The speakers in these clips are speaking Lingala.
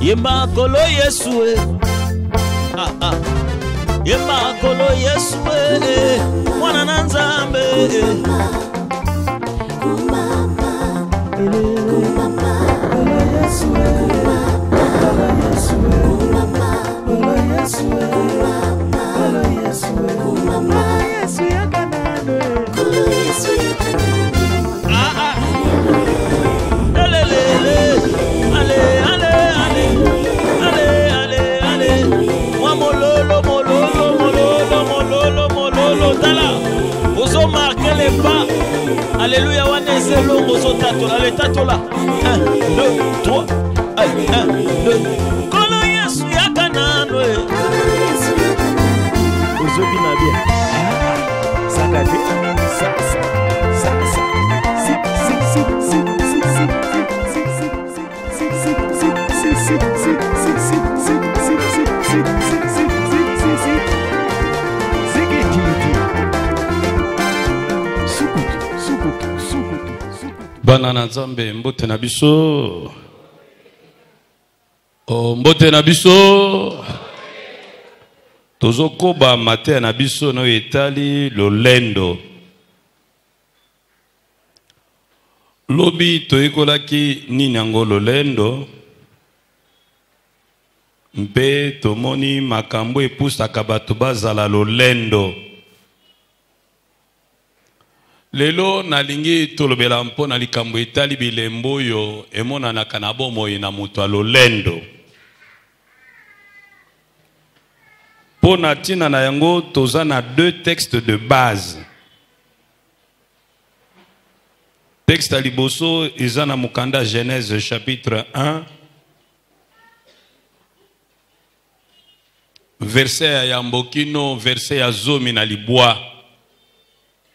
Yemba kolo Yesu Yemba kolo Yesu mwana na Nzambe les pas. Alléluia, on est zéro, on est tatola, les tatola. 1, 2, 3, 1, 2. Kolo Yesu ya kanano. Ozobi na bien. Ça gâte. Banana Nzambe mbote na biso. O mbote na biso. Tozokoba mate na biso no etali lolendo. Lobi toyekolaki nini yango lolendo. Mpe tomoni makambo epusaka bato bazala lolendo. Lelo nalingi tolobela mpo na likambo etali bilembo yo emonanaka na bomoi na mutu a lolendo. Po na tina na yango toza na deux textes de base. Texte à liboso eza na mukanda Genèse chapitre 1 verset ya mbokino verset ya zomi na libwa.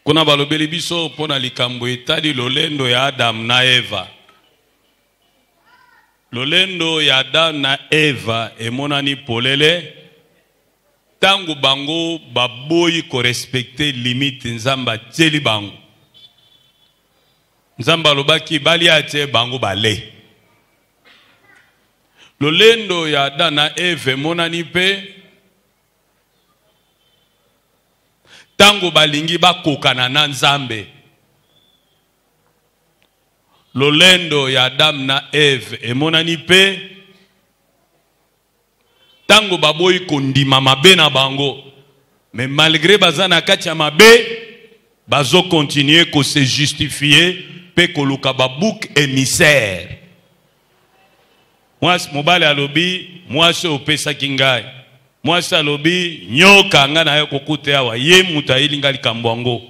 Kuna balobeli biso pona likambo etali lolendo ya Adam na Eva. Lolendo ya Adam na Eva emonani polele tangu bango baboyi ko respecter limite nzamba teli bango. Nzamba lobaki bali ate bango bale. Lolendo ya Adam na Eva emonani pe tango balingi bakokana na Nzambe. Lolendo ya Adam na Eve emonani pe tango baboyi kondima mabe na bango. Mais malgré bazana kati ya mabe bazo continuer ko se justifier pe koluka babouk émissaire. Mwasi mobale alobi mwasi opesa kingai. Mwasi alobi nyoka nga na yo kokute awa ye muta ilinga likambo yango.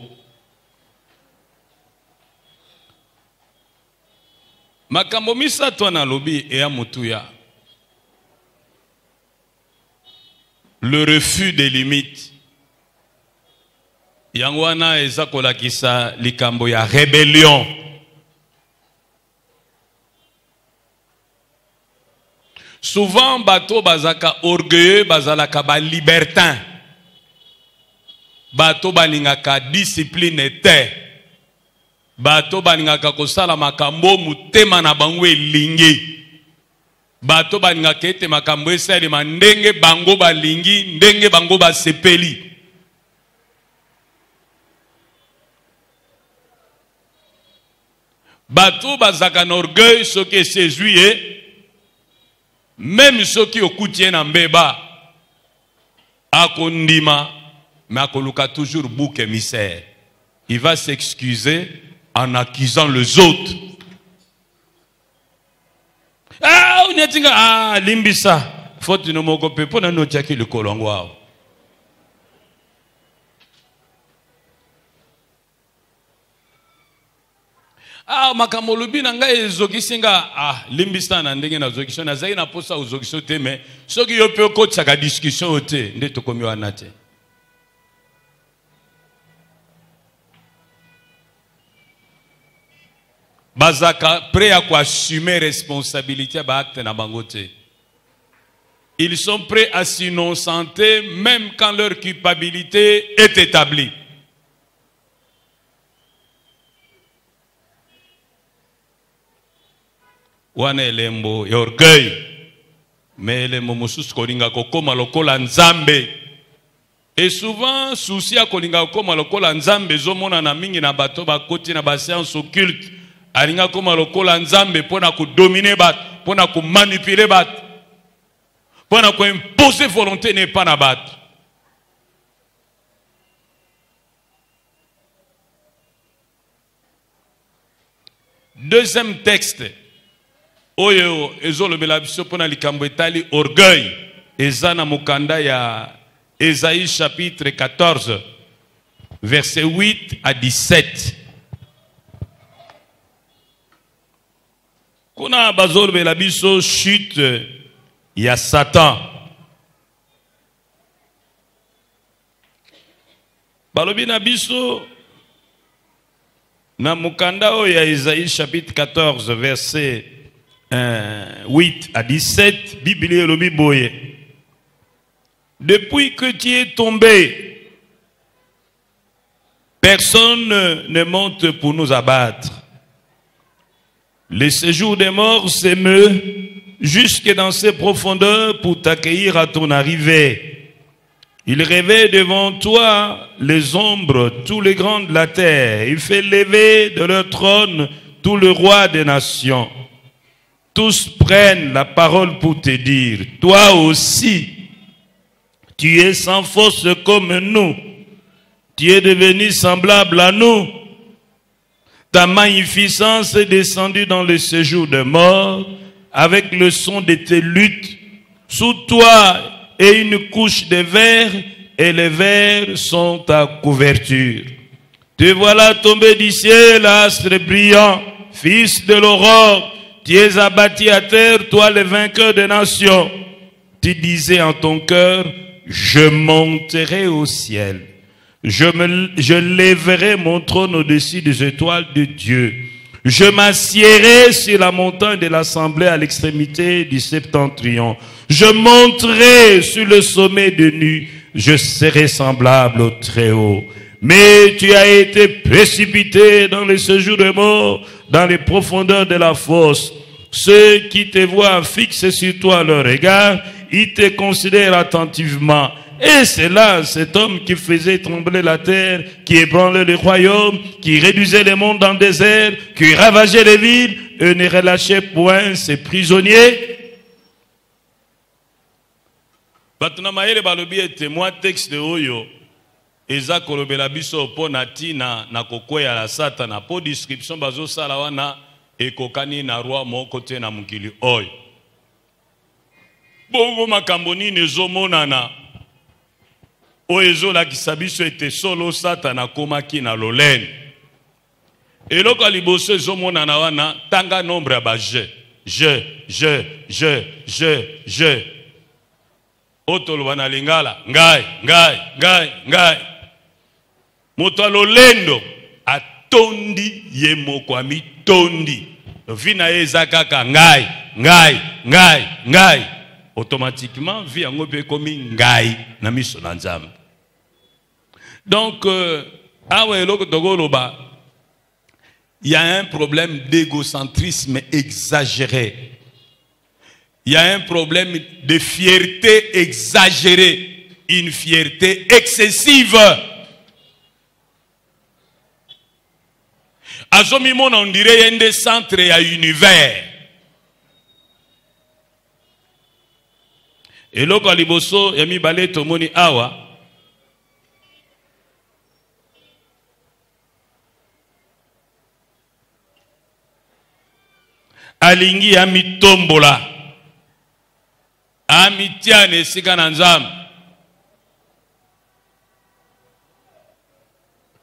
Makambo misato na lobi e ya mutu ya. Le refus des limites. Yango wana eza kolakisa likambo ya rébellion. Souvent, bato bazaka orgueilleux, bazalaka ba libertin. Bato balingaka discipline te. Bato balingaka kosala makambo mutema na bango elingi. Bato balingaka ete makambo esalema ndenge bango balingi, ndenge bango basepeli. Bato bazaka na orgueil soki esezuye. Même ceux qui okutie na mbeba akondima mais akoluka toujours bouc émissaire. Il va s'excuser en accusant les autres. Ah, on est limbisa. Faut que nous m'occupions pour nous checker le colongo. Ah, makamolubi na ngai ezokisinga limbisa na ndenge na zokisho na zai na posa uzokisho te me soki yo pe ko tsaka discussion te nde tokomi wana te. Bazaka prêt à assumer responsabilité ba acte na bango te. Ils sont prêts à s'innocenter même quand leur culpabilité est établie. Wana elembo ya orgueil mais les momosus kolinga kokoma lokola nzambe. Et souvent, souci à kolinga kokoma lokola nzambe zomona na mingi na bato bakoti na ba séance occulte. Alinga koma lokola nzambe pona ko dominer bat, pona ko manipuler bat, pona ko imposer volonté n'est pas na bat. Deuxième texte. Oyo ezolo belabiso pona likambo etali orgueil. Ezana mukanda ya Ésaïe chapitre 14 verset 8 à 17. Kuna bazolo belabiso chute ya Satan. Balobi na biso na mukanda ya Ésaïe chapitre 14 verset 8 à 17, Bible elobi boye. Depuis que tu es tombé, personne ne monte pour nous abattre. Le séjour des morts s'émeut jusque dans ses profondeurs pour t'accueillir à ton arrivée. Il réveille devant toi les ombres, tous les grands de la terre. Il fait lever de leur trône tous les rois des nations. Tous prennent la parole pour te dire, toi aussi, tu es sans force comme nous. Tu es devenu semblable à nous. Ta magnificence est descendue dans le séjour de mort avec le son de tes luttes. Sous toi est une couche de verre et les vers sont ta couverture. Te voilà tombé du ciel, astre brillant, fils de l'aurore. Tu es abattu à terre, toi le vainqueur des nations. Tu disais en ton cœur, je monterai au ciel. Je lèverai mon trône au-dessus des étoiles de Dieu. Je m'assiérai sur la montagne de l'assemblée à l'extrémité du septentrion. Je monterai sur le sommet de nu. Je serai semblable au Très-Haut. Mais tu as été précipité dans les séjours de mort, dans les profondeurs de la fosse. Ceux qui te voient fixer sur toi leur regard, ils te considèrent attentivement. Et c'est là cet homme qui faisait trembler la terre, qui ébranlait le royaume, qui réduisait les mondes en désert, qui ravageait les villes et ne relâchait point ses prisonniers. Batuna maele balobi témoin texte oyo eza kolobela biso po na tina na kokwea la satana po description bazo sala wana ekokani na roi moko te na mukili oyo. Bongo makambo nini ezomonana oyo ezolakisa biso ete solo satana akomaki na lolene. Eloko ya liboso ezomonana wana tanga nombre ya baje. Je. Otoloba na lingala ngai. Moto lolendo atondi ye moko amitondi. Vina eza kaka ngai. Automatiquement vi yango pe komi ngai na miso na Nzambe. Donc awa eloko tokoloba, il y a un problème d'égocentrisme exagéré. Il y a un problème de fierté exagérée, une fierté excessive. Azomimona on dirait un des centres à univers. Et loko aliboso yami balé tomoni awa. Alingi yami tombola. Amitiane sika na Nzambe.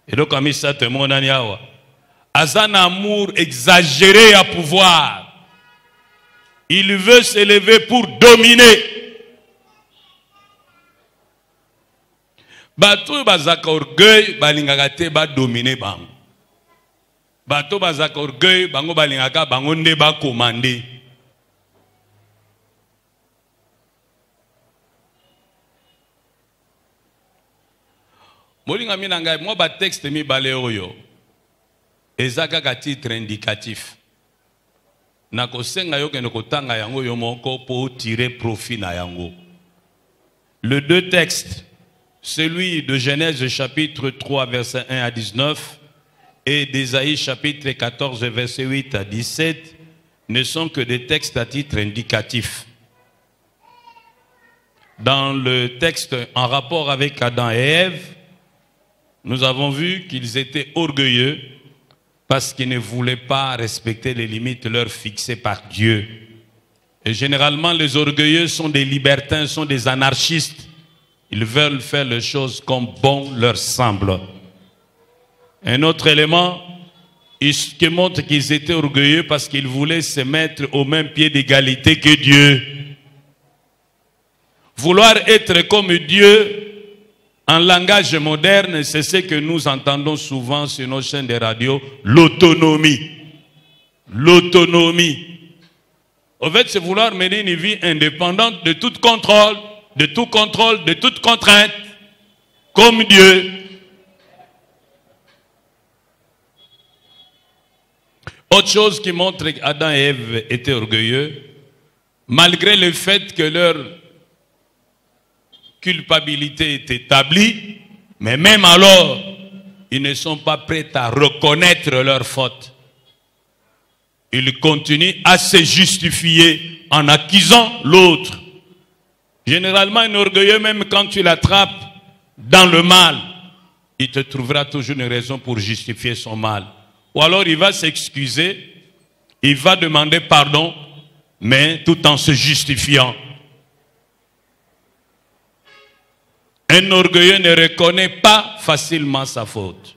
Eloko amisa temonani awa. Azan amour exagéré à pouvoir. Il veut s'élever pour dominer. Bato bazaka orgueil balingaka te ba dominer bango. Bato bazaka orgueil bango balingaka bango nde ba commander. Molinga minanga moi ba texte mi balé oyo. Ezaka ka titre indicatif. nakosenga yo kende kotanga yango yo moko pour tirer profit na yango. Le deux textes, celui de Genèse chapitre 3 verset 1 à 19 et d'Ésaïe chapitre 14 verset 8 à 17 ne sont que des textes à titre indicatif. Dans le texte en rapport avec Adam et Ève, nous avons vu qu'ils étaient orgueilleux parce qu'ils ne voulaient pas respecter les limites leur fixées par Dieu. Et généralement, les orgueilleux sont des libertins, sont des anarchistes. Ils veulent faire les choses comme bon leur semble. Un autre élément qui montre qu'ils étaient orgueilleux parce qu'ils voulaient se mettre au même pied d'égalité que Dieu. Vouloir être comme Dieu, en langage moderne, c'est ce que nous entendons souvent sur nos chaînes de radio, l'autonomie. L'autonomie. En fait, c'est vouloir mener une vie indépendante de tout contrôle, de toute contrainte, comme Dieu. Autre chose qui montre qu'Adam et Ève étaient orgueilleux, malgré le fait que leur culpabilité est établie, mais même alors, ils ne sont pas prêts à reconnaître leur faute. Ils continuent à se justifier en accusant l'autre. Généralement, un orgueilleux, même quand tu l'attrapes dans le mal, il te trouvera toujours une raison pour justifier son mal. Ou alors il va s'excuser, il va demander pardon, mais tout en se justifiant. Un orgueilleux ne reconnaît pas facilement sa faute.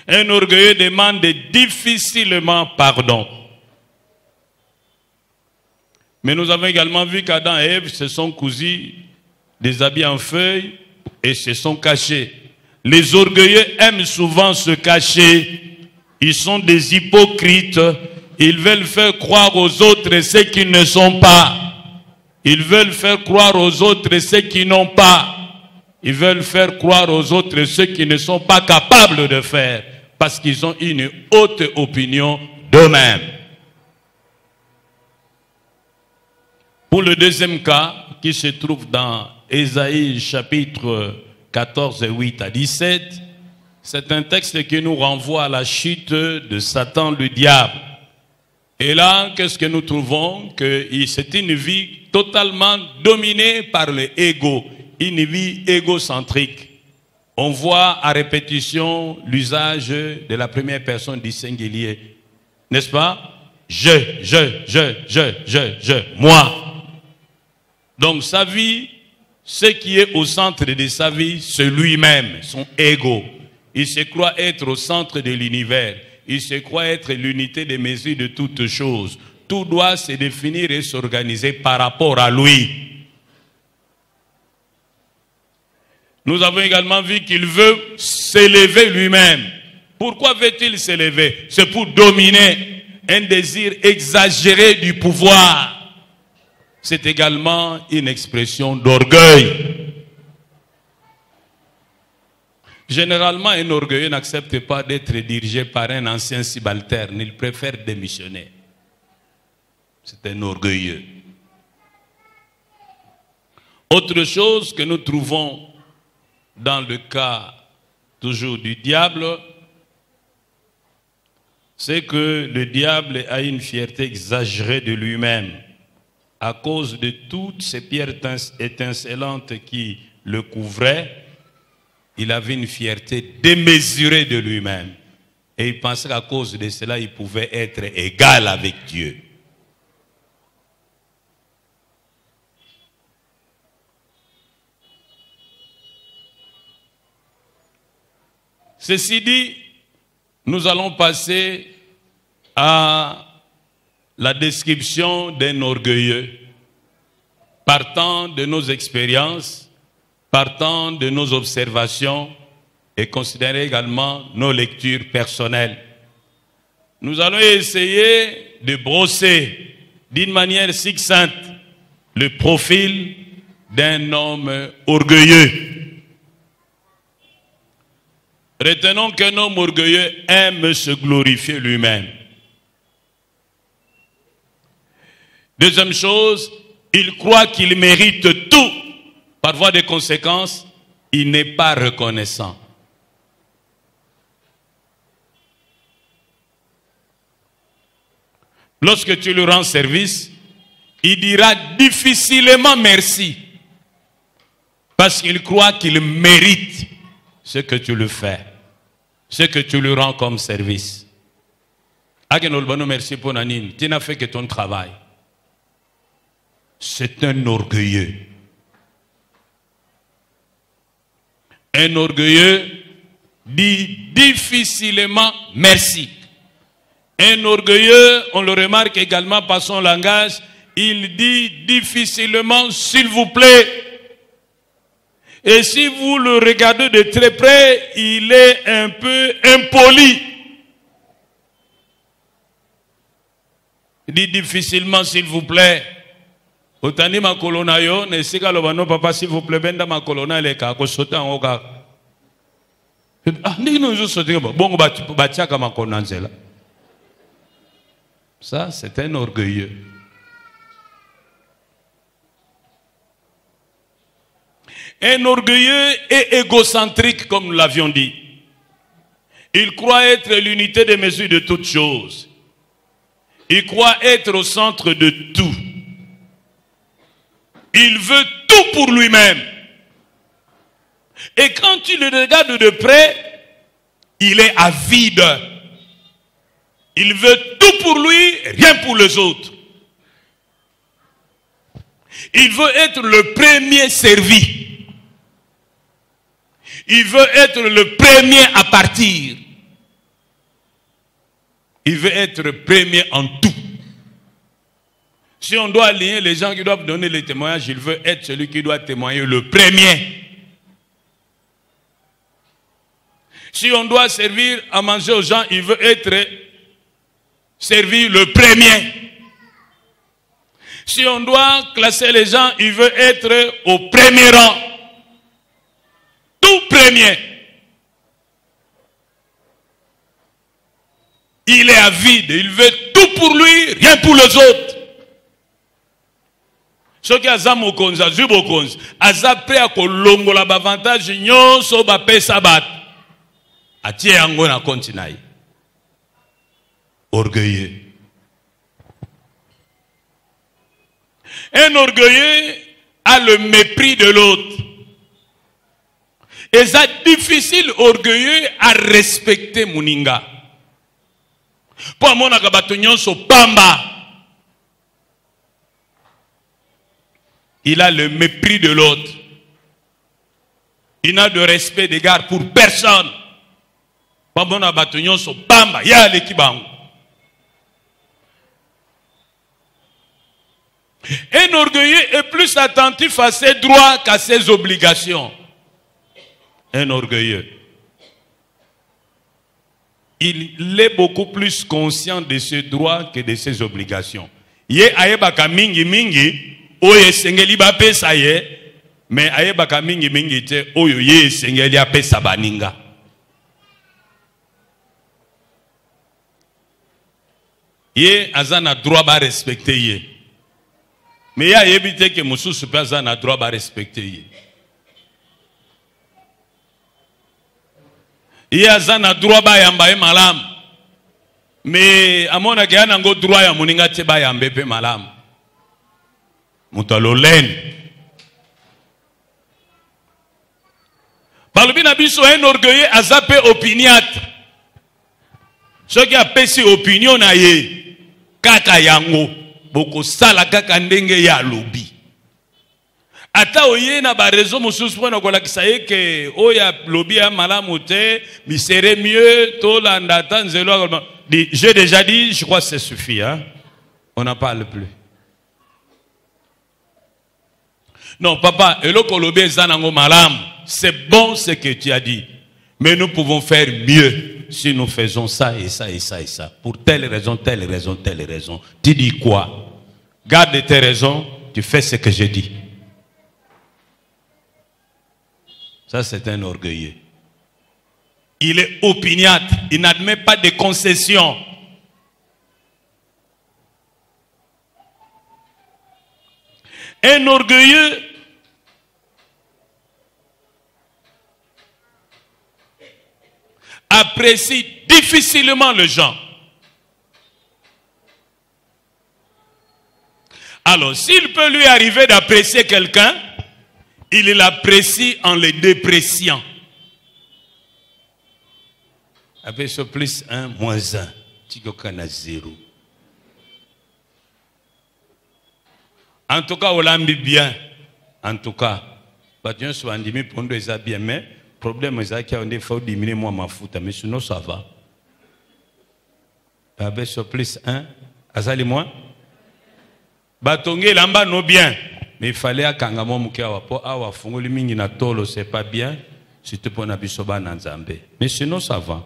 Un orgueilleux demande difficilement pardon. Mais nous avons également vu qu'Adam et Ève se sont cousus des habits en feuilles et se sont cachés. Les orgueilleux aiment souvent se cacher. Ils sont des hypocrites. Ils veulent faire croire aux autres ce qu'ils ne sont pas. Ils veulent faire croire aux autres ce qu'ils n'ont pas. Ils veulent faire croire aux autres ce qu'ils ne sont pas capables de faire. Parce qu'ils ont une haute opinion d'eux-mêmes. Pour le deuxième cas, qui se trouve dans Ésaïe chapitre 14, 8 à 17, c'est un texte qui nous renvoie à la chute de Satan, le diable. Et là, qu'est-ce que nous trouvons? Que c'est une vie totalement dominée par l'ego, une vie égocentrique. On voit à répétition l'usage de la première personne du singulier. N'est-ce pas? Je, moi. Donc sa vie, ce qui est au centre de sa vie, c'est lui-même, son ego. Il se croit être au centre de l'univers. Il se croit être l'unité des mesures de toutes choses. Tout doit se définir et s'organiser par rapport à lui. Nous avons également vu qu'il veut s'élever lui-même. Pourquoi veut-il s'élever? C'est pour dominer, un désir exagéré du pouvoir. C'est également une expression d'orgueil. Généralement, un orgueilleux n'accepte pas d'être dirigé par un ancien subalterne. Il préfère démissionner. C'est un orgueilleux. Autre chose que nous trouvons dans le cas toujours du diable, c'est que le diable a une fierté exagérée de lui-même. À cause de toutes ces pierres étincelantes qui le couvraient, il avait une fierté démesurée de lui-même. Et il pensait qu'à cause de cela, il pouvait être égal avec Dieu. Ceci dit, nous allons passer à la description d'un orgueilleux, partant de nos expériences, partant de nos observations et considérer également nos lectures personnelles. Nous allons essayer de brosser d'une manière succincte le profil d'un homme orgueilleux. Retenons qu'un homme orgueilleux aime se glorifier lui-même. Deuxième chose, il croit qu'il mérite tout. Par voie de conséquence, il n'est pas reconnaissant. Lorsque tu lui rends service, il dira difficilement merci. Parce qu'il croit qu'il mérite ce que tu lui fais, ce que tu lui rends comme service. Merci pour Nanine, tu n'as fait que ton travail. C'est un orgueilleux. Un orgueilleux dit difficilement merci. Un orgueilleux, on le remarque également par son langage, il dit difficilement s'il vous plaît. Et si vous le regardez de très près, il est un peu impoli. Il dit difficilement s'il vous plaît. Otani ma kolona yo, ne sika lobano papa s'il vous plaît, benda ma kolona leka ko sota en oka. Ah, ni nous sauter bon batiaka ma konanzela. Ça, c'est un orgueilleux. Un orgueilleux et égocentrique, comme nous l'avions dit. Il croit être l'unité de mesure de toutes choses. Il croit être au centre de tout. Il veut tout pour lui-même. Et quand tu le regardes de près, il est avide. Il veut tout pour lui, rien pour les autres. Il veut être le premier servi. Il veut être le premier à partir. Il veut être le premier en tout. Si on doit aligner les gens qui doivent donner les témoignages, il veut être celui qui doit témoigner le premier. Si on doit servir à manger aux gens, il veut être servi le premier. Si on doit classer les gens, il veut être au premier rang. Tout premier. Il est avide, il veut tout pour lui, rien pour les autres. Ce qui a zamokonza, zubokonza, aza prêt à kolongola bavantage nyonso ba pesa bat. Atie yango na kontinai. Orgueilleux. Un orgueilleux a le mépris de l'autre. Et c'est difficile, orgueilleux, à respecter Muninga. Pour moi, so pamba. Il a le mépris de l'autre. Il n'a de respect d'égard pour personne. Pour moi, so pamba. Ya l'équibango. Un orgueilleux est plus attentif à ses droits qu'à ses obligations. Un orgueilleux. Il est beaucoup plus conscient de ses droits que de ses obligations. Ye ayebaka mingi mingi, oye sengeli ba pesa ye, mais ayebaka mingi mingi te oyo ye sengeli a pesa baninga. Ye azana droit ba respecter ye. Mais ya yebite que mususu pe azana droit ba respecter ye. Il y a un droit à yamba malam. Mais à mon avis, il y a un droit à moninga teba yamba pe malam. Mutalolen. Palubi nabiso un orgueilleux a zappé opiniat. Ce qui a pesi opinion na ye. Kaka yango. Boko sala kaka ndenge ya lobi. Ata oye na ba raison mosusu pona kola kisaye ke oya lobby ya malamu te, mi serait mieux to landa tanzelo. J'ai déjà dit, je crois que ça suffit hein. On n'en parle plus. Non papa, eloko lobby zanango malam, c'est bon ce que tu as dit. Mais nous pouvons faire mieux si nous faisons ça et ça et ça et ça. Pour telle raison, telle raison, telle raison. Tu dis quoi? Garde tes raisons, tu fais ce que je dis. Ça, c'est un orgueilleux. Il est opiniâtre. Il n'admet pas de concessions. Un orgueilleux apprécie difficilement les gens. Alors, s'il peut lui arriver d'apprécier quelqu'un, il l'apprécie en le dépréciant. Avec ce plus 1, moins 1, tu as 0. En tout cas, on l'a mis bien. En tout cas, je suis andimé pour nous bien, mais le problème c'est qu'il faut diminuer moi ma foute, mais sinon ça va. Avec ce plus 1, azali moins. Batongé lamba no bien, mais il fallait à Kangamo Mukia pour avoir fongoli mingi na tolo, c'est pas bien, surtout pour Nabisoba Nanzambe. Mais sinon ça va.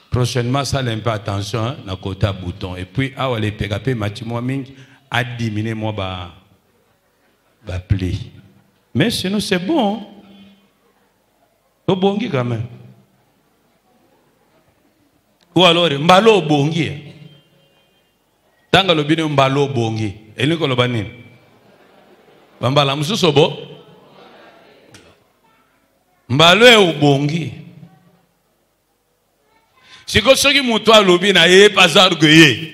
Prochainement, ça un peu attention, hein, na côté bouton. Et puis, ah, les PKP, Matimo Ming, a diminué moi, bah, pli. Mais sinon, c'est bon. Au bongi quand même. Ou alors, mbalo bongi. Tanga lobine mbalo bongi. Et nous, kolobani. Bambala mususobo. Mbalo e bongi. Si vous avez un peu de temps, pas orgueilleux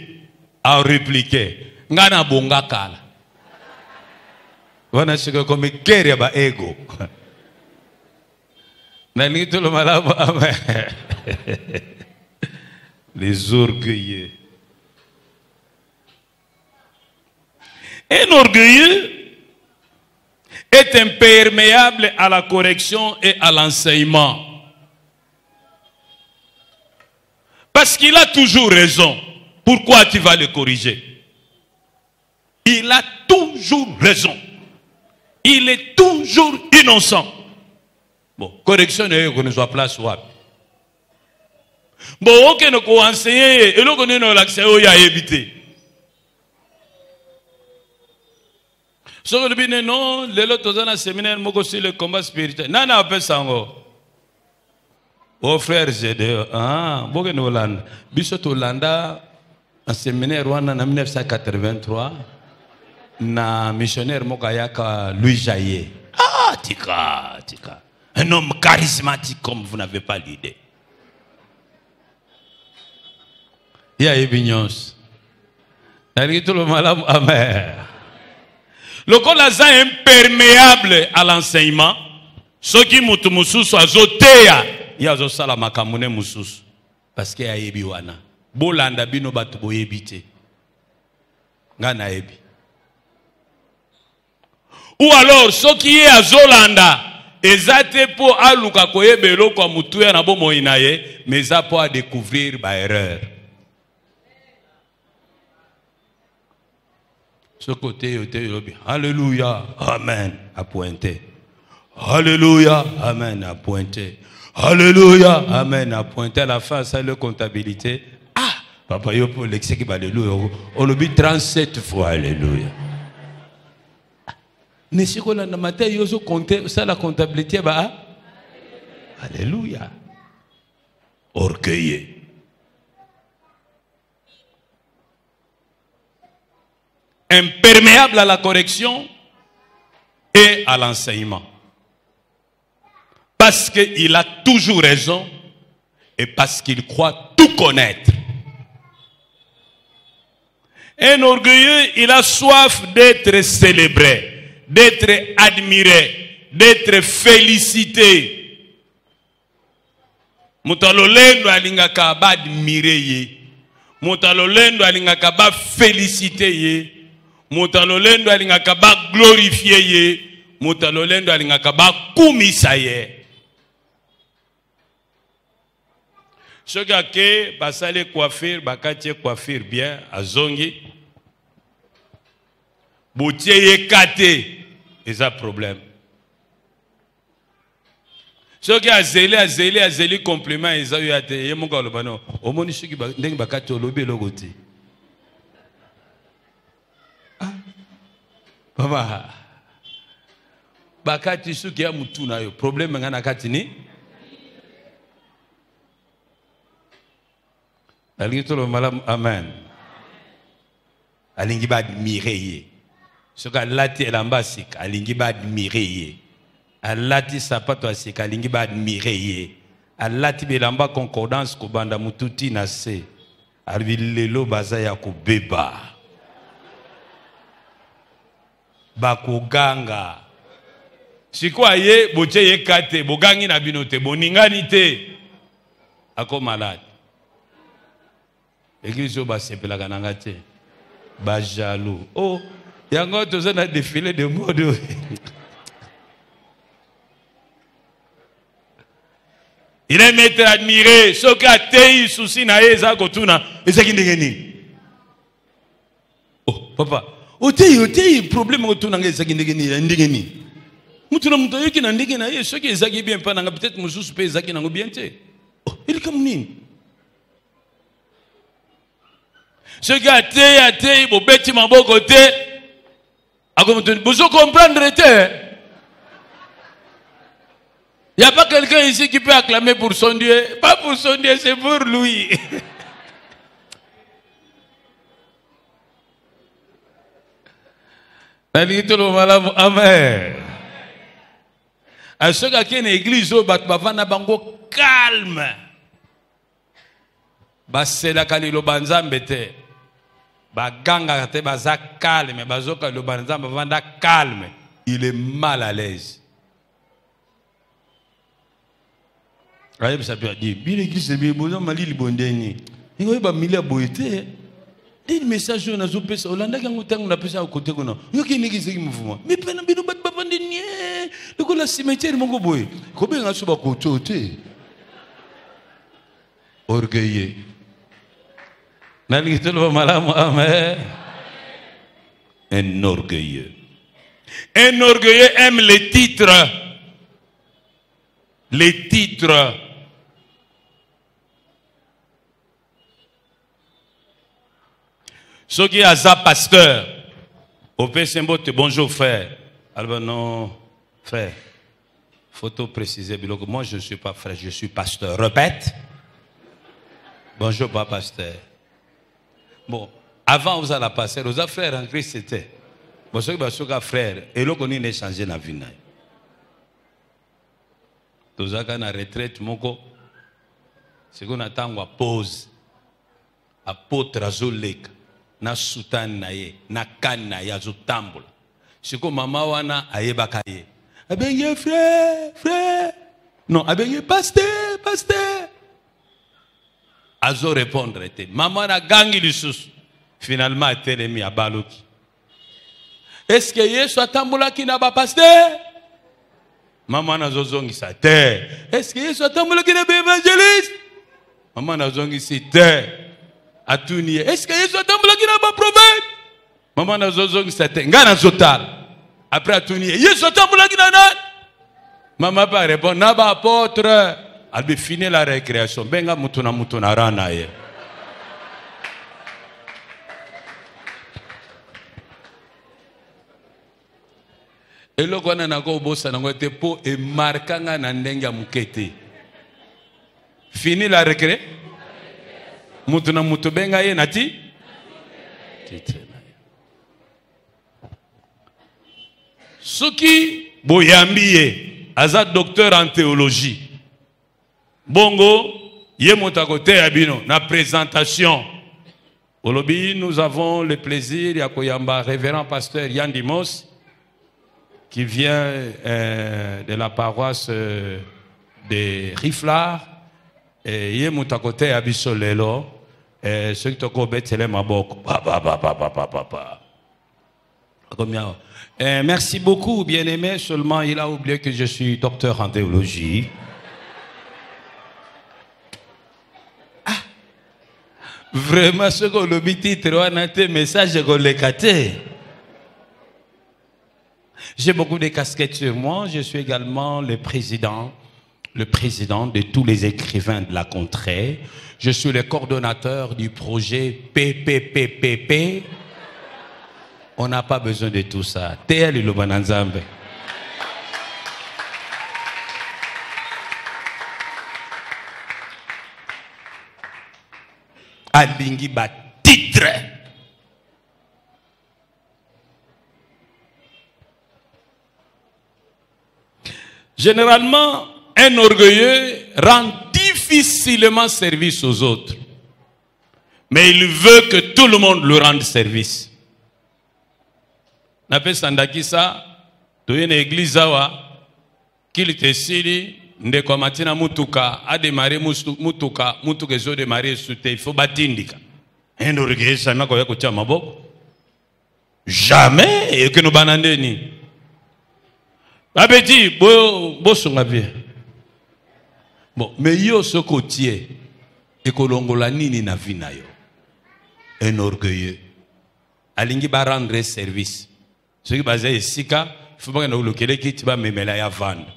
à répliquer. Ngana bonga kala. Wana siko comme kere ba ego. Nani tout le malabo amen. Les orgueilleux. Un orgueilleux est imperméable à la correction et à l'enseignement. Parce qu'il a toujours raison. Pourquoi tu vas le corriger? Il a toujours raison. Il est toujours innocent. Bon, correction n'est qu'on ne soit place ou pas. Bon, ok, nous avons enseigné et nous avons l'accès au ya éviter. Ce que nous disons, non, les autres dans le séminaire, nous avons le combat spirituel. Non, non, pas ça. Oh frère Gédéon, bon que nous Hollande, Bissot Hollanda, en séminaire en 1983, na missionnaire Mokayaka Louis Jaillet. Ah, tika. Un homme charismatique comme vous n'avez pas l'idée. Il y a Ebignons. Tout le malade amer. Le colaza est imperméable à l'enseignement. Ce qui mutumusu soit zotea. Il y a aussi la makamune musus parce qu'il y a yebi wana bolanda bino batu boyebite ngana yebi ou alors ce qui est à Zolanda ezate pour aluka koyebelo kwa mutu ya na bomo inaye mais ça pour découvrir ba erreur ce côté yote alléluia amen à pointer alléluia amen à pointer. Alléluia, amen. À pointer à la fin, ça le comptabilité. Ah, papa, yo pour l'exécutif, alléluia. On le dit 37 fois, alléluia. Mais si on a dans matin, yo compter ça la comptabilité, bah, alléluia. Orgueilleux. Imperméable à la correction et à l'enseignement. Parce qu'il a toujours raison et parce qu'il croit tout connaître. Un orgueilleux, il a soif d'être célébré, d'être admiré, d'être félicité. Mutalolendo alingaka ba admiré ye. Mutalolendo alingaka ba félicité ye. Mutalolendo alingaka ba glorifié ye. Mutalolendo alingaka ba kumisa ye. Ce gars qui va les coiffure, bakati coiffure bien, à zongi. Boutier kate, ils ont problème. Ce qui a zélé compliment, ils ont eu à te, yé mon gars le bano. Au moins, ceux qui n'ont bakati au lobby logoté. Papa, bakati ceux qui a moutou na yo, problème ngana katini. Amen. Alingi ba admirer. Ce que lati elamba sika alingi ba admirer ye. Alati sapato asika alingi ba admirer ye. Alati belamba concordance ko banda mututi na se. Alvilelo baza ya kubeba. Bakuganga. Sikwa ye boche ye kate bogangi na binote boningani te. Ako malade. Église ba sepela kananga te. Ba jaloux. Oh, yango toza na défilé de mode. Il aime être admiré. Ce qui a été souci na eza kotuna, ezaki ndengeni. Oh, papa, otei problème kotuna ezaki ndengeni. Mutuna muto yoki na ndenge na ye, ce qui ezaki bien pas nanga peut-être mususu pe ezaki nango bien te. Oh, il comme nini? Ce qui a été bo beti maboko te. Akomuto bozo comprendre te. Il n'y a pas quelqu'un ici qui peut acclamer pour son Dieu. Pas pour son Dieu, c'est pour lui. Amen. À ceux qui ont une église, bango calme. Basela kalilo banzambe te. Baganga te baza calme. Bazoka lo banzambe vanda calme. Il est mal à l'aise. Aïe, ça peut dire, bien l'église, bien bon, mali libondeni. Il y a pas mille aboyés. Des messages on a zoopé ça. Hollande qui a goûté on a pris ça au côté qu'on a. Il y a qui l'église qui me voit. Mais pas n'importe quoi pas vendre ni. Le coup la cimetière mon go boy. Combien on a sur le côté. Orgueilleux. N'allez tout le malam amen. Un orgueilleux. Un orgueilleux aime les titres. Les titres. Ceux qui ont pasteur, au PSMBOT, bonjour frère. Alors non, frère, faut tout préciser. Moi je ne suis pas frère, je suis pasteur. Répète. Bonjour pas pasteur. Bon, avant vous allez passer, vous avez frère en Christ c'était. Bon, ceux qui sont frère, et là on a changé la vie. Tous à la retraite, moko, c'est qu'on attend à pause, apôtre azolek, na soutan naye, na kan naye azotambula. C'est qu'on maman wana aye bakaye. Abenye frère. Non, abenye pasteur. Azo répondre était. Maman na gangi du sous. Finalement, elle est mis à baloki. Est-ce que Yesu atambula ki na ba pasteur? Maman na zozongi sa terre. Est-ce que Yesu atambula ki na ba évangéliste? Maman na zozongi sa terre. Atuni. Est-ce que Yesu atambula ki na ba prophète? Maman na zozongi sa terre. Nga na zotal. Après atuni. Yesu atambula ki na nan? Maman pa répondre. Na ba apôtre. Elle veut finir la récréation. Benga mutuna rana ye. Et le qu'on a encore bossa n'a pas pour et marquant na ndenga mukete. Fini la récré. Mutuna mutubenga ye nati. Suki boyambiye aza docteur en théologie. Bongo, Yemotakote Abino, na présentation. Au lobby, nous avons le plaisir, Yakoyamba, révérend pasteur Yann Dimos, qui vient de la paroisse de Riflar, et Yemotakote Abisolelo, et ceux qui toko betele maboko. Merci beaucoup, bien-aimé, seulement il a oublié que je suis docteur en théologie. Vraiment, ce que le titre, on a un message qu'on l'a caté. J'ai beaucoup de casquettes sur moi. Je suis également le président de tous les écrivains de la contrée. Je suis le coordonnateur du projet PPPPP. On n'a pas besoin de tout ça. TL et le Bananzambe. Alingi ba titre. Généralement, un orgueilleux rend difficilement service aux autres. Mais il veut que tout le monde lui rende service. Nape sandaki sa, toye na église awa, qu'il te sili, ndeko matina mutuka, a démarré mutuka ezo démarré sute, il faut batindika. Un orgueilleux ça n'a koya kotia maboko. Jamais, et que nous banandeni. Abeti, bo songa bien. Bon, mais yo ce côtier, et kolongola nini na vina yo. Un orgueilleux. Alingi ba rendre service. Ce qui basé ici, il faut pas que nous le qui tu vas me mêler à vendre.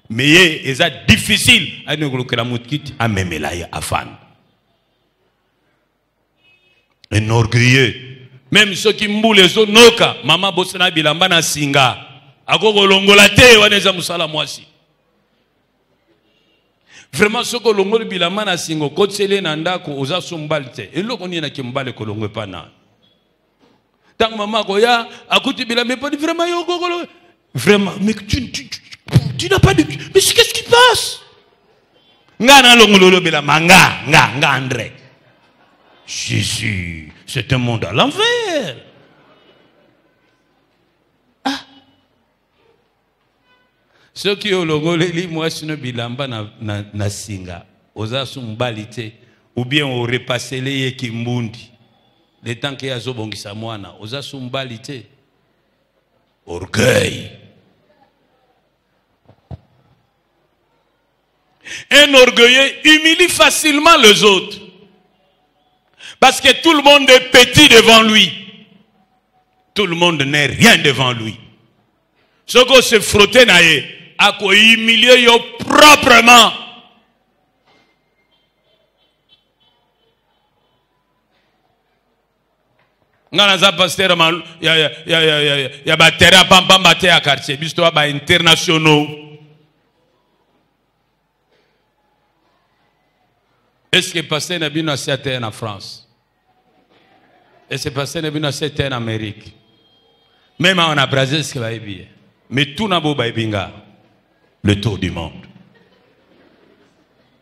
Mais c'est difficile à nous que la moutkit à me mêler à vendre. Un orgueilleux. Même ceux qui mboulent les autres, noka, maman bossana bilamba na singa. Ako longola te waneza musala mwasi. Vraiment ce que longola bilamba na singo kotsele na ndako oza sumbalte. Et loko ni na kimbale ko longwe pa na. Tant maman koya akuti bilamba pas vraiment yo gogolo. Vraiment mais tu n'as pas de mais qu'est-ce qui passe? Ngana longolo bilamba nga André. Jésus, c'est un monde à l'envers. Ah. Ceux qui ont longolé, moi, je ne bilamba na singa. Oza sumbalite. Ou bien on repasse les kimbundi. Le temps qu'il y a zobongisa mwana. Oza sumbalite. Orgueil. Un orgueilleux humilie facilement les autres. Parce que tout le monde est petit devant lui. Tout le monde n'est rien devant lui. Ce qu'on se frottait naïe, à quoi humilier yo proprement. Nganaza pasteur mal, ya batera pam baté à quartier, bisto ba internationaux. Est-ce que pasteur n'a bien assez en France? Et c'est passé dans certaines Amérique. Même en Brésil, ce qui va bien. Mais tout n'a pas bien. Le tour du monde.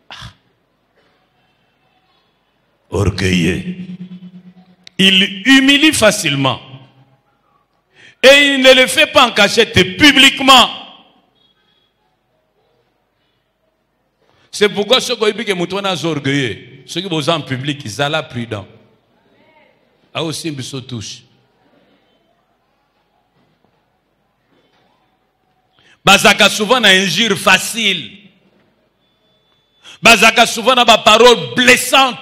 Ah. Orgueilleux. Il humilie facilement. Et il ne le fait pas en cachette publiquement. C'est pourquoi ceux qui sont orgueilleux, ceux qui sont en public, ils sont là prudents. A aussi se touche. Bazaka souvent na injure facile. Bazaka souvent na parole blessante.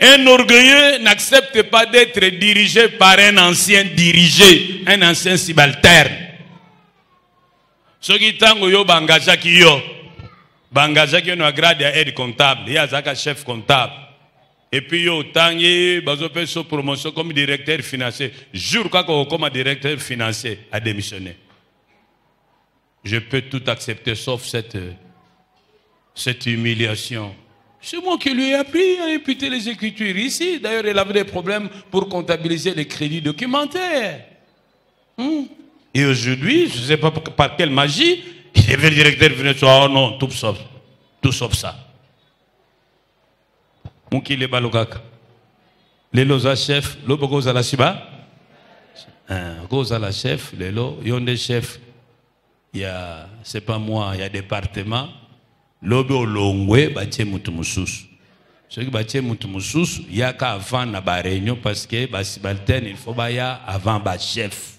Un orgueilleux n'accepte pas d'être dirigé par un ancien dirigé, un ancien subalterne. Ce qui tango yo bangaja ki yo. Bangaja qui a grade à aide comptable, il y a un chef comptable. Et puis il y a autant de promotion comme directeur financier. Jour comme directeur financier a démissionné. Je peux tout accepter sauf cette humiliation. C'est moi qui lui ai appris à imputer les écritures ici. D'ailleurs, il avait des problèmes pour comptabiliser les crédits documentaires. Et aujourd'hui, je ne sais pas par quelle magie, il est le directeur financier. Oh non, tout sauf ça. Mouki le balogaka. Les loza chef, l'obo goza la siba. Goza la chef, les lo, yonde chef. Il y a, c'est pas moi, il y a département. L'obo longwe, batie mutumusus. Ce qui batie mutumusus, il y a qu'à avant na ba réunion parce que ba sibalten, il faut baya avant ba chef.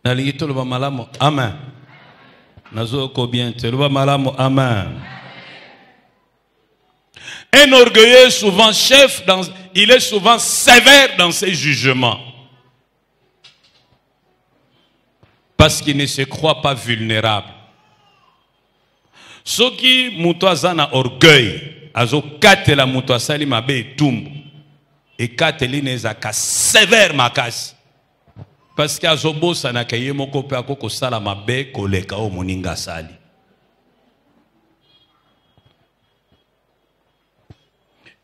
Naligito le malamo, amen. Nazo ko bien, te le malamo, amen. Un orgueilleux souvent chef, il est souvent sévère dans ses jugements. Parce qu'il ne se croit pas vulnérable. Ce qui mutazana orgueil, azo katela mutasali mabe tumbu, et kateli nezaka sévère makasi. Parce que azobo sanakaye moko pe akoko sala mabe koleka o moninga sali.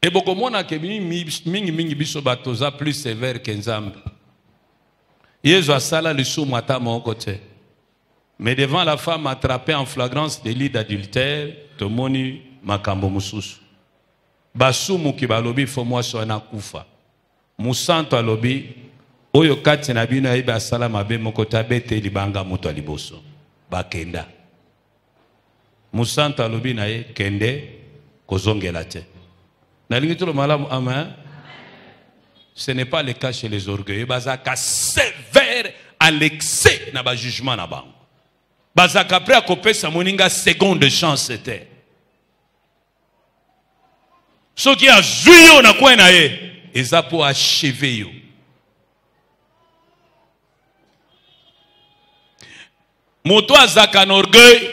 Et beaucoup mona ke mingi biso batoza plus sévère que Nzambe. Yesu asala lisumu ata moko te. Mais devant la femme attrapée en flagrance délit d'adultère, tomoni makambo mususu. Basumu ki balobi fo mwasi wana kufa. Musanto alobi oyo kati na bino ayiba asala mabe moko tabete libanga moto aliboso. Bakenda. Musanto alobi na ye kende kozongela te. Nalingi tout le malamu amen. Ce n'est pas le cas chez les orgueilleux. Bazaka sévère à l'excès na ba jugement na bango. Bazaka après à kopesa moninga seconde chance c'était. Ce qui a joué na kwa na ye, eza pour achever yo. Moto azaka na orgueil,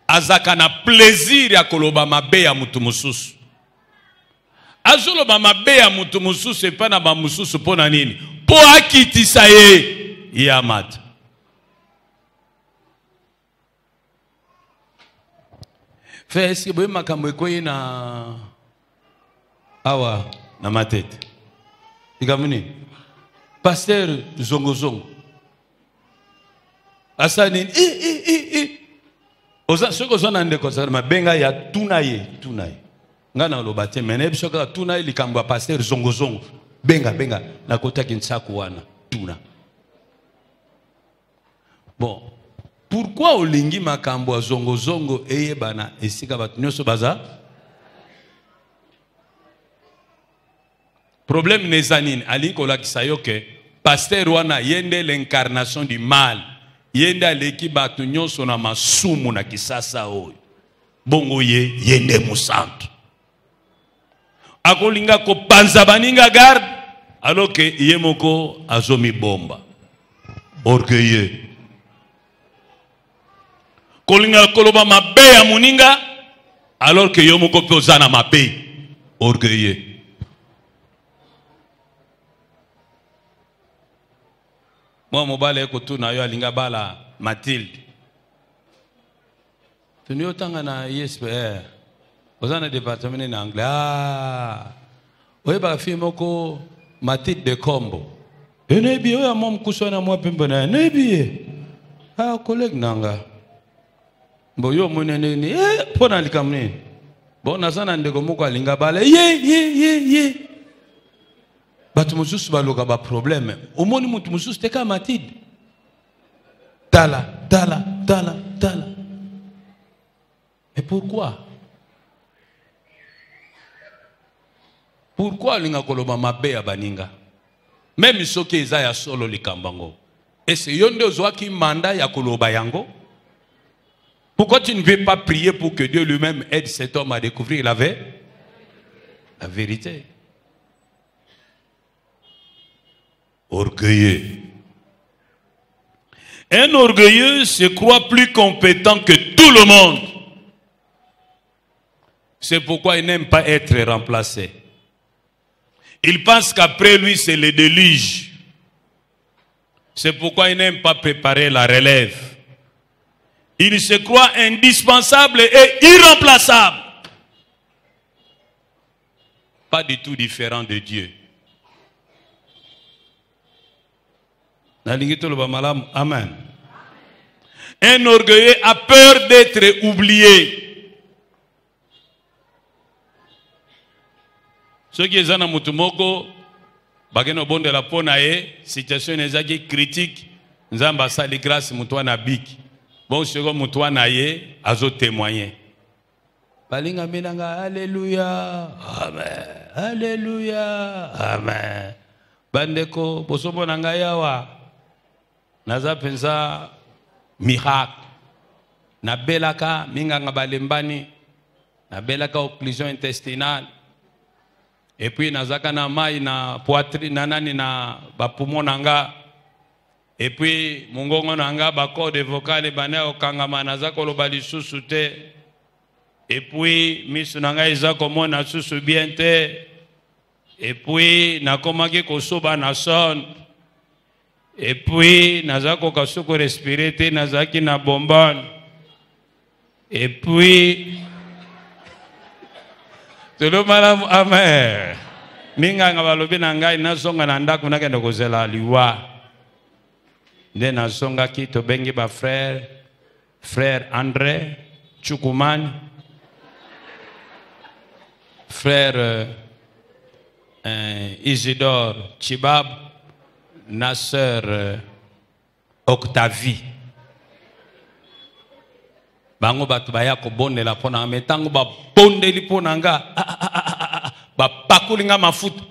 azaka na plaisir ya koloba mabe ya mutu mususu. Azoloba mabe ya mutu mususu epa na ba mususu pona nini? Po akitisa ye yamata. Fait est-ce que boye makambo ekoyi na awa na matete. Ikamuni. Pasteur Zongo Zongo. Asani oza soko zona ndeko sana benga ya tunaye. Ngana lobate mene bisoka tunaye likambo ya pasteur Zongo Zongo. Benga na kota kinsaku wana tuna. Bon, pourquoi olingi makambo ya Zongo Zongo eyebana esika batu nyoso baza? Problème nezanine alinko la kisayo ke pasteur wana yende l'incarnation du mal. Yende aleki batu nyoso na masumu na kisasa oyo. Bongo yende musantu. Akolinga ko panza baninga garde alors que yemoko azomi bomba. Orgueilleux. Kolinga koloba mabe ya muninga alors que yomoko pe ozana mabe. Orgueilleux. Moi mobile ko tu na yo alinga bala Mathilde. Tuni otanga na ISPR. Ozana département en anglais. Oye ba fi moko Mathilde de Kombo. Enebi oya mom kusona mo pembe na enebi. Collègue nanga. Bo yo monene ni pona likamne. Bo nazana ndeko moko alinga bala ye. Batu mususu baloka ba problème. Omoni mutu mususu teka Mathilde. Tala. Et pourquoi? Pourquoi linga koloba mabe ya baninga? Même soki eza ya solo likambango. Et c'est yonde ozwaki mandat ya koloba yango? Pourquoi tu ne veux pas prier pour que Dieu lui-même aide cet homme à découvrir la vérité? Orgueilleux. Un orgueilleux se croit plus compétent que tout le monde. C'est pourquoi il n'aime pas être remplacé. Il pense qu'après lui, c'est le déluge. C'est pourquoi il n'aime pas préparer la relève. Il se croit indispensable et irremplaçable. Pas du tout différent de Dieu. Amen. Un orgueilleux a peur d'être oublié. Ceux qui sont dans Mutumoko, bageno bonde la ponae, situation ezaki critique, nzamba sali grâce mutwana biki. Bon second mutwana ye azo témoigner. Balinga menanga alléluia. Amen. Alléluia. Amen. Bandeko bosobo nanga yawa. Naza pensa miracle. Na belaka minganga balembani. Na belaka occlusion intestinale. Et puis nazaka na mai na poitrine nanani na bapumo nanga. Et puis mungongo nanga ba corde vocale bana okangama nazaka loba lisusu te. Et puis misu nanga eza komona susu bien te. Et puis nakomaki kosoba na son. Et puis nazako kasuko respirer te nazaki na bonbonne. Et puis C'est le malam amen. Minga ngabalobi nangai na songa na ndako na kende kozela liwa. Nde na songa ki to bengi ba frère André Chukumani, frère Isidore Chibab, na sœur Octavie. Bango batu baya ko bondela pona metango ba bondeli pona nga ba pakulinga mafuta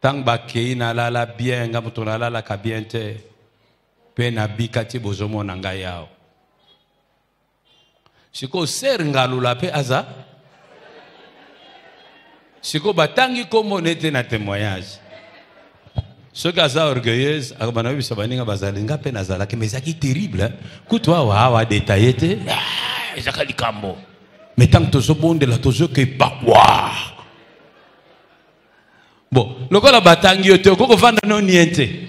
tang ba keina lala bien nga mutona lala ka bien te pe na bikati bozomo nanga yao siko ser ngalula pe aza siko batangi komo nete na témoignage ce gaza orgueilleuse akabana biso baninga bazalinga pe nazala ke mezaki terrible kutwa wa détaillé te ezakali kambo metang tozo bondela tozo ke pakwa bon lokola batangi yote okoko vanda no niente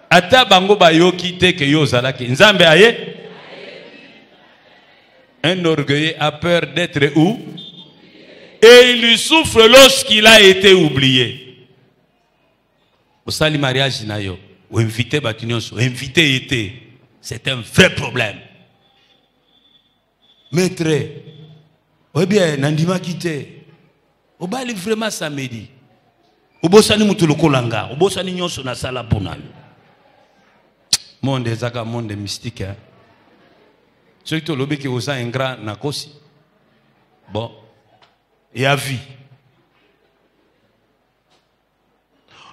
ata bango bayoki te ke yo zalaki nzambe aye. Un orgueilleux a peur d'être où? Et il souffre lorsqu'il a été oublié. Au sali mariage na yo, ou invité batunyoso, invité été, c'est un vrai problème. Maître, ou bien nandima quitté, ou bali vraiment samedi, ou bosani mutulu kolanga, ou bosani nyoso na sala bonal. Monde zaka monde mystique. Hein? Ceux qui ont l'obé qui vous a un grand nakosi. Bon, et à vie.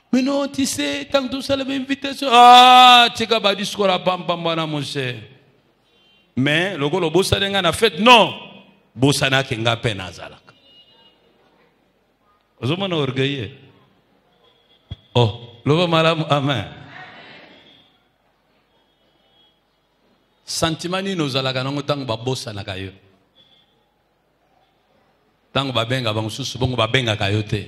Mais non, tu sais, tant que tout ça, l'invitation. Ah, tu as pas dit ce qu'on a pas mon cher. Mais le gars, le boss a fait non. Boss a n'a peine à Zalak. Vous avez orgueilleux. Oh, le madame, amen. Sentiment ni nos alaga nango tango ba bossa na kayo. Tango ba benga ba mususu bongo ba benga kayo te.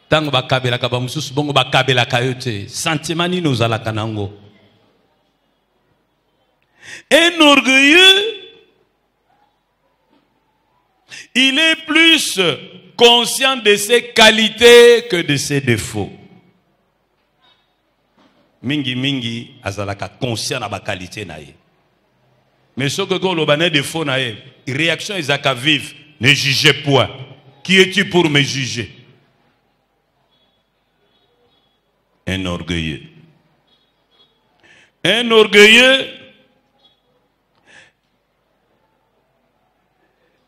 Tango ba kabela ka ba mususu bongo ba kabela kayo te. Sentiment ni nos alaga nango. Un orgueilleux, il est plus conscient de ses qualités que de ses défauts. Mingi azalaka conscient na ba qualité na ye. Mais ce que le banet de faux na ye, réaction ezaka vive, ne jugez point. Qui es-tu pour me juger? Un orgueilleux. Un orgueilleux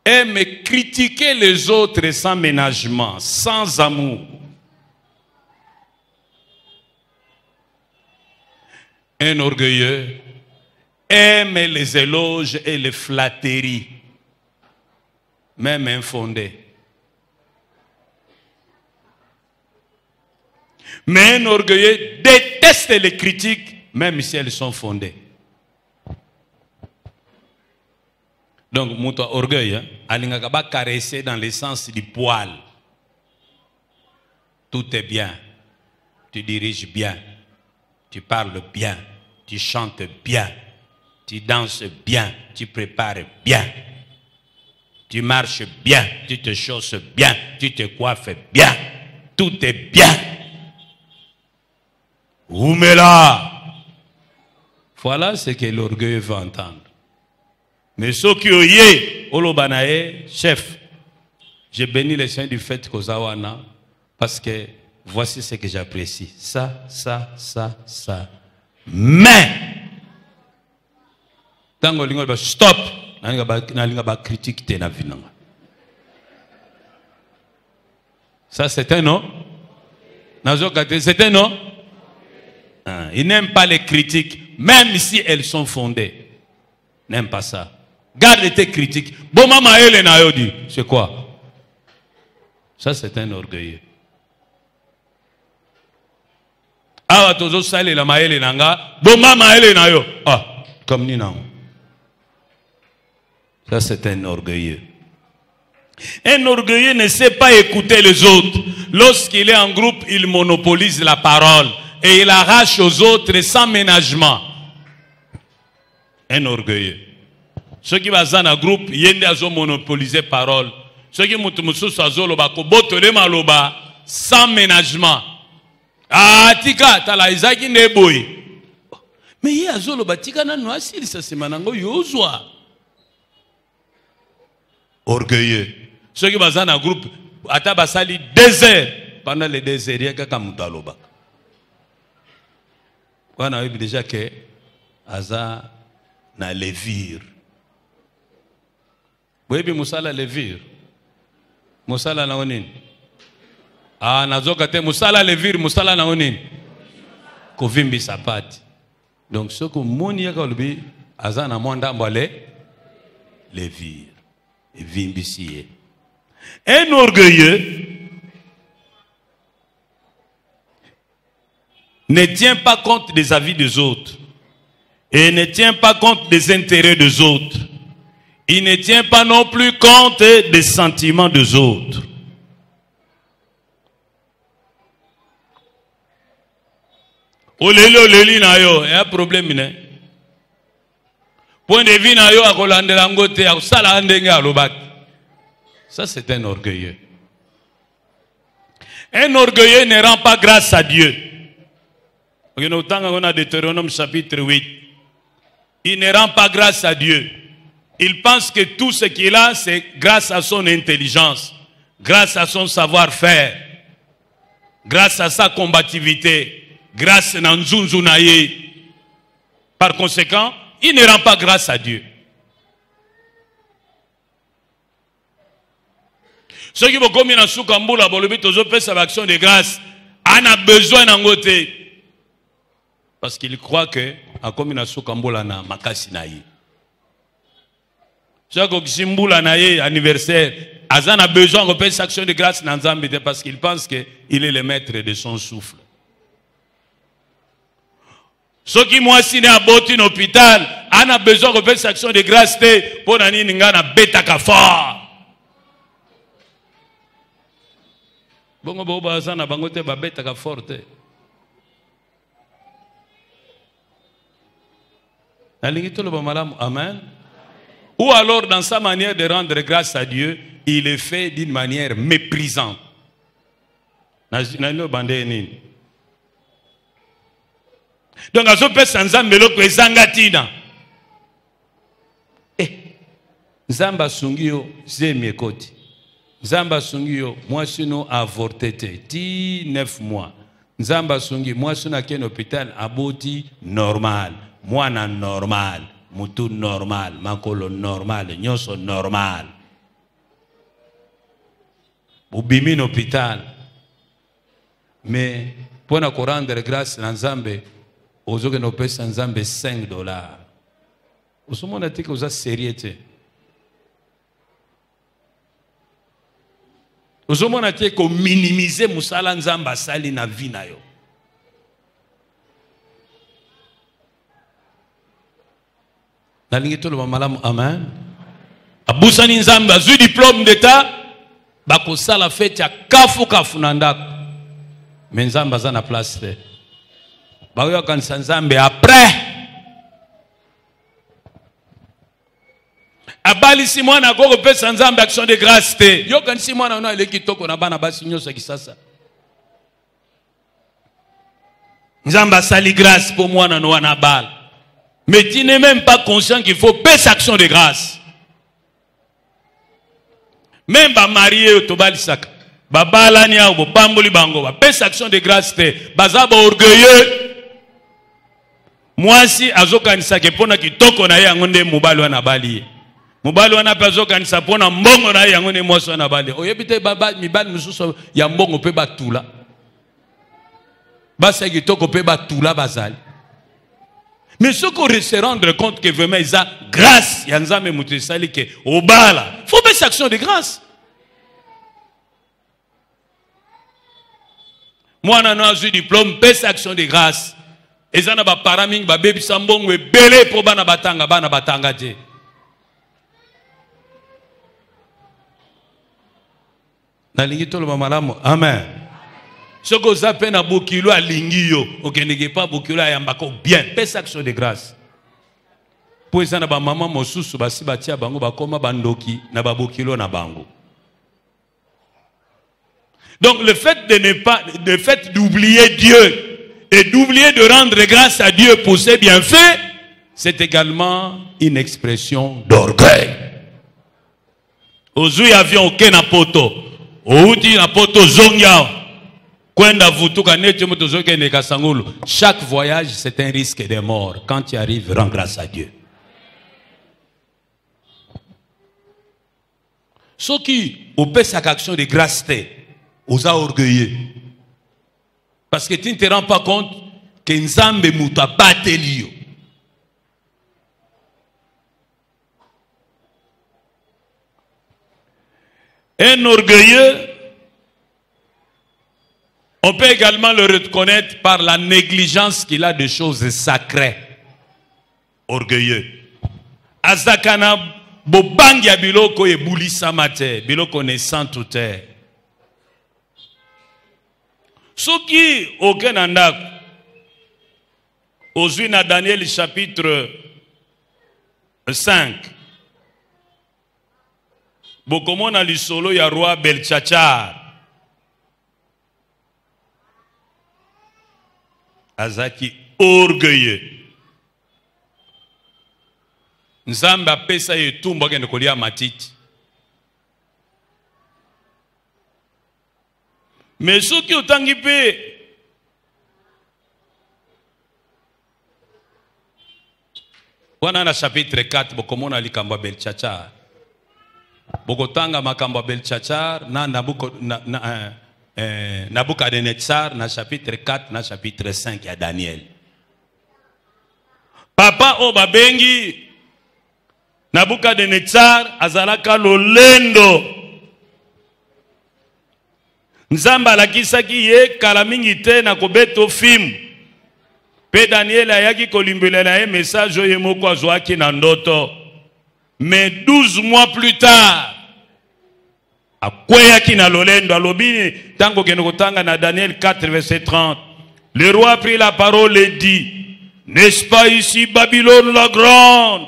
aime critiquer les autres sans ménagement, sans amour. Un orgueilleux aime les éloges et les flatteries, même infondées. Mais un orgueilleux déteste les critiques, même si elles sont fondées. Donc, mon orgueil, il va caresser dans le sens du poil. Tout est bien. Tu diriges bien. Tu parles bien. Tu chantes bien. Tu danses bien. Tu prépares bien. Tu marches bien. Tu te chausses bien. Tu te coiffes bien. Tout est bien. Oumela. Voilà ce que l'orgueil veut entendre. Mais ceux qui ont yé, Olobanae, chef, j'ai béni les saints du fait qu'Ozawana, parce que voici ce que j'apprécie. Ça. Mais, tant que stop, critique te na vinanga. Ça c'est un non? C'est un non? Il n'aime pas les critiques, même si elles sont fondées. N'aime pas ça. Garde tes critiques. Bon maman elle na yo dit. C'est quoi? Ça c'est un orgueilleux. Ah tozo sale la maele nanga. Bon maman elle na yo. Ah comme ni non. Ça c'est un orgueilleux. Un orgueilleux ne sait pas écouter les autres. Lorsqu'il est en groupe, il monopolise la parole et il arrache aux autres sans ménagement. Un orgueilleux. Ceux qui vont dans un groupe, ils ont monopolisé parole. Ce qui mutu mususu azoloba kobotole maloba sans ménagement. Ah tika tala izaki neboy. Mais ye azoloba tika nanu asilisa semanango yozwa. Orgueilleux. Ceux qui sont dans un groupe, ata basali 2 heures. Pendant les 2 heures, il y a quelqu'un qui m'a on a vu déjà que Aza na levir. Vous avez vu Moussala levir? Moussala na onin. Ah, nazoka te Moussala levir, Moussala na onin. Kovimbi sapati. Donc ce que moni ya kalbi Aza na monda mbale levir. Et vimbi. Un orgueilleux ne tient pas compte des avis des autres et ne tient pas compte des intérêts des autres. Il ne tient pas non plus compte des sentiments des autres. Oleli na yo, il y a un problème. Point de vue na yo a kolandela ngote a sala ndenge alobaki. Ça c'est un orgueilleux. Un orgueilleux ne rend pas grâce à Dieu. On a Deutéronome chapitre 8. Il ne rend pas grâce à Dieu. Il pense que tout ce qu'il a, c'est grâce à son intelligence, grâce à son savoir-faire, grâce à sa combativité, grâce à Nzunzu Naye. Par conséquent, il ne rend pas grâce à Dieu. Ceux qui vont commettre un soukambula, ils ont fait sa action de grâce. On a besoin d'un côté. Parce qu'il croit que a commis un soukambula na makasi naïe. Chaque simbula naïe anniversaire, Azan a besoin de faire sa action de grâce dans Zambie parce qu'il pense qu'il est le maître de son souffle. Ceux qui m'ont assigné à Boti un hôpital, on a besoin de faire sa action de grâce pour n'ani n'ingana beta kafa. Bongo boba azana bangote ba beta ka forte. Amen. Ou alors dans sa manière de rendre grâce à Dieu, il est fait d'une manière méprisante. Donc à ce peu sans ambelo que zangatina. Zamba sungio zemiekoti. Zamba sungio moi sino avorté ti 9 mois. Zamba sungi moi sino à un hôpital aboti normal. Moi na normal, mutu normal, makolo normal, nyoso normal. Ubimi hôpital. Mais pour nous rendre grâce à Nzambe, aux autres nous payons Nzambe $5. Au moment où on a sérieux. Au moment où on minimiser musala Nzamba sali na vie na yo. Amen. Abusani Nzambe azu diplôme d'état bakosa la fête ya kafu kafu nandako. Mais Nzambe aza na place te. Bayo kanisa Nzambe après. Abali si mwana ko pesa Nzambe action de grâce te. Yo kanisi mwana ona ile kitoko na bana basi nyoso kisasa. Nzambe asali grâce pour mwana no wana bal. Mais tu n'es même pas conscient qu'il faut payer cette action de grâce. Même ba marié to balisaka. Ba balani ya bo pamboli bango ba payer cette action de grâce te. Bazaba orgueilleux. Moi si azokanisa ke pona kitoko na ye ngonde mubali wana bali. Mubali wana azokanisa pona mbongo na ye ngonde mwaso na bali. Oyebite baba mibali mususu ya mbongo pe batula. Basa kitoko pe batula bazali. Mais ce qu'on se rendre compte que vraiment ils ont grâce, il y a un moutisali que au bala. Il faut faire cette action de grâce. Moi, on a eu diplôme, faire cette action de grâce. Et ça n'a pas paraming, ba baby sambong, we belé pour bana batanga je. Na lingito le mamalamu, amen. Ce que vous appelez à Bokilo à Lingio, au n'est pas Bokilo à Yambako, bien, paix action de grâce. Pour ça, na ba maman mosusu basi batia bango bakoma bandoki na ba Bokilo na bango. Donc le fait d'oublier Dieu et d'oublier de rendre grâce à Dieu pour ses bienfaits, c'est également une expression d'orgueil. Ozui avion okena poto, outi na poto zongia, kwenda vutuka neti moto zoke ne kasangulu. Chaque voyage c'est un risque de mort. Quand tu arrives, rends grâce à Dieu. Ce qui opère sa action de grâce aux orgueilleux. Parce que tu ne te rends pas compte que Nzambe muta batelio. Un orgueilleux, on peut également le reconnaître par la négligence qu'il a de choses sacrées. Orgueilleux. Azakana bobangia biloko e bulisa mate, biloko ne santu te. Soki aucun andak, ozui na Daniel chapitre 5. Bokomona lisolo ya roi Beltshachar. Azaki orgueilleux. Nzambe apesa etumba kende kolia matiti. Mais soki otangi pe wana na chapitre 4 bokomona likambo Beltshachar. Bokotanga makamba Beltshachar na Nabucodonosor na chapitre 4 na chapitre 5 ya Daniel. Papa o babengi Nabucodonosor azalaka lolendo. Nzamba lakisaki ye kala mingi te na kobeto film. Pe Daniel ayaki kolimbelela ye message oyo moko azwaki na ndoto. Mais 12 mois plus tard, akweyaki na lolendo alobini tango keno kotanga na Daniel 4 verset 30. Le roi prit la parole et dit: n'est-ce pas ici Babylone la grande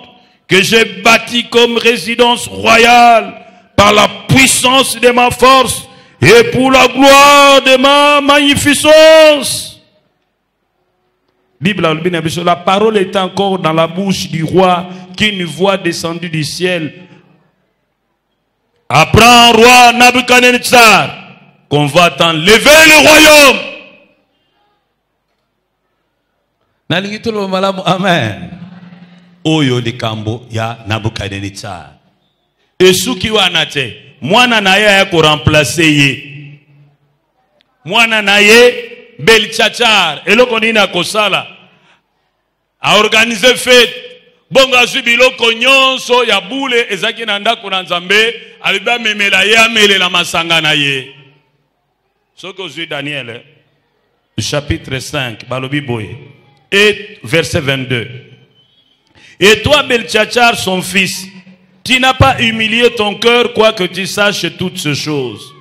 que j'ai bâti comme résidence royale par la puissance de ma force et pour la gloire de ma magnificence? La parole est encore dans la bouche du roi qu'une voix descendue du ciel. Apprends, roi Nabucodonosor, qu'on va t'enlever le royaume. Amen. Oyo likambo ya Nabucodonosor. Esuki wanate, mwana na ye ya ko remplacer ye. Mwana na ye Beltshachar, eloko nini akosala? A organiser fête. Bonga biloko nyonso ya boule ezaki na ndako na Nzambe, aliba memela ye amele la masanga na ye. Soko zui Daniel, chapitre 5, balobi boye, et verset 22. Et toi Beltshachar son fils, tu n'as pas humilié ton cœur, quoique tu saches toutes ces choses.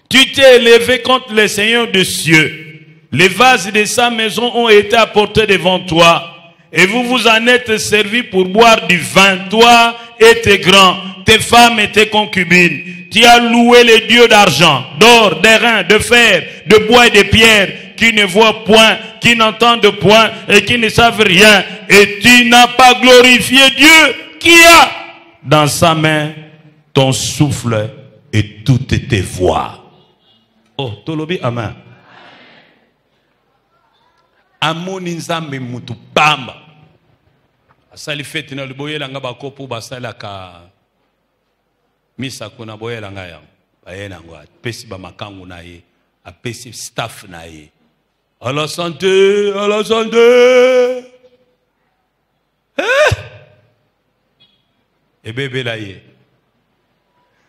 Tu t'es élevé contre les seigneurs des cieux. Les vases de sa maison ont été apportés devant toi. Et vous vous en êtes servis pour boire du vin, toi et tes grands, tes femmes et tes concubines. Tu as loué les dieux d'argent, d'or, d'airain, de fer, de bois et de pierre, qui ne voient point, qui n'entendent point et qui ne savent rien. Et tu n'as pas glorifié Dieu qui a dans sa main ton souffle et toutes tes voix. Oh, tolobi amen. Amoni Nzambe mutu pamba. Asali fete na liboyela nga bakopo basala ka misa kuna boyela nga ya. Bayena ngwa pesi ba makangu na ye, apesi staff na ye. À la santé, à la santé. Et bébé là ye.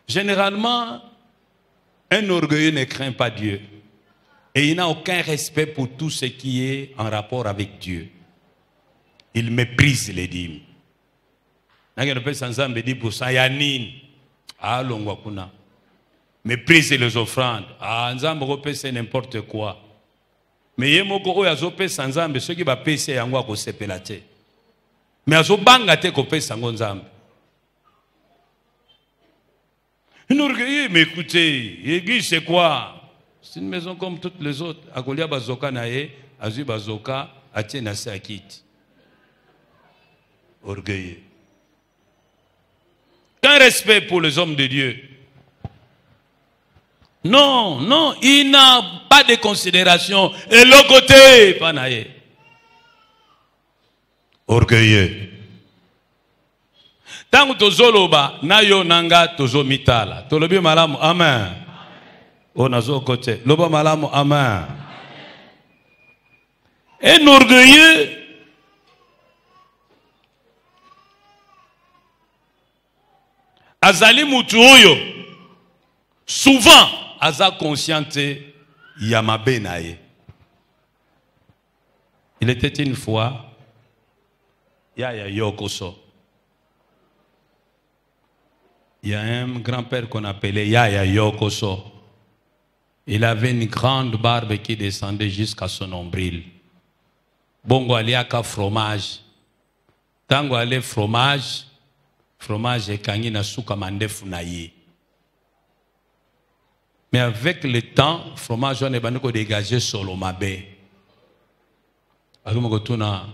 Généralement, un orgueilleux ne craint pas Dieu. Et il n'a aucun respect pour tout ce qui est en rapport avec Dieu. Il méprise les dîmes. Méprise les offrandes. Ah, c'est n'importe quoi. Mais il y a des gens qui sont ceux qui sont péché et qui sont pélatés. Mais ils sont bangatés qui sont péché. Un orgueilleux, mais écoutez, l'église c'est quoi? C'est une maison comme toutes les autres. Akolia bazoka nae, azu bazoka, atie na sakit. Orgueilleux. Qu'un respect pour les hommes de Dieu. Non, non, il n'a pas de considération. Et l'autre côté, pas nae. Orgueilleux. Tant que tozoloba, nayo nanga tozo mitala. Tolobi malamu, amen. On a zo côté. Loba malamu, amen. Un orgueilleux. Azali mutu oyo. Souvent, aza conscienté yamabe naye. Il était une fois, Yaya Yokoso. Il y a un grand-père qu'on appelait Yaya Yokoso. Il avait une grande barbe qui descendait jusqu'à son nombril. Bongo aliaka fromage. Tango ale fromage, fromage ekangi na suka mandefu na ye. Mais avec le temps, fromage on est baniko dégagé solo mabe. Agomoko tuna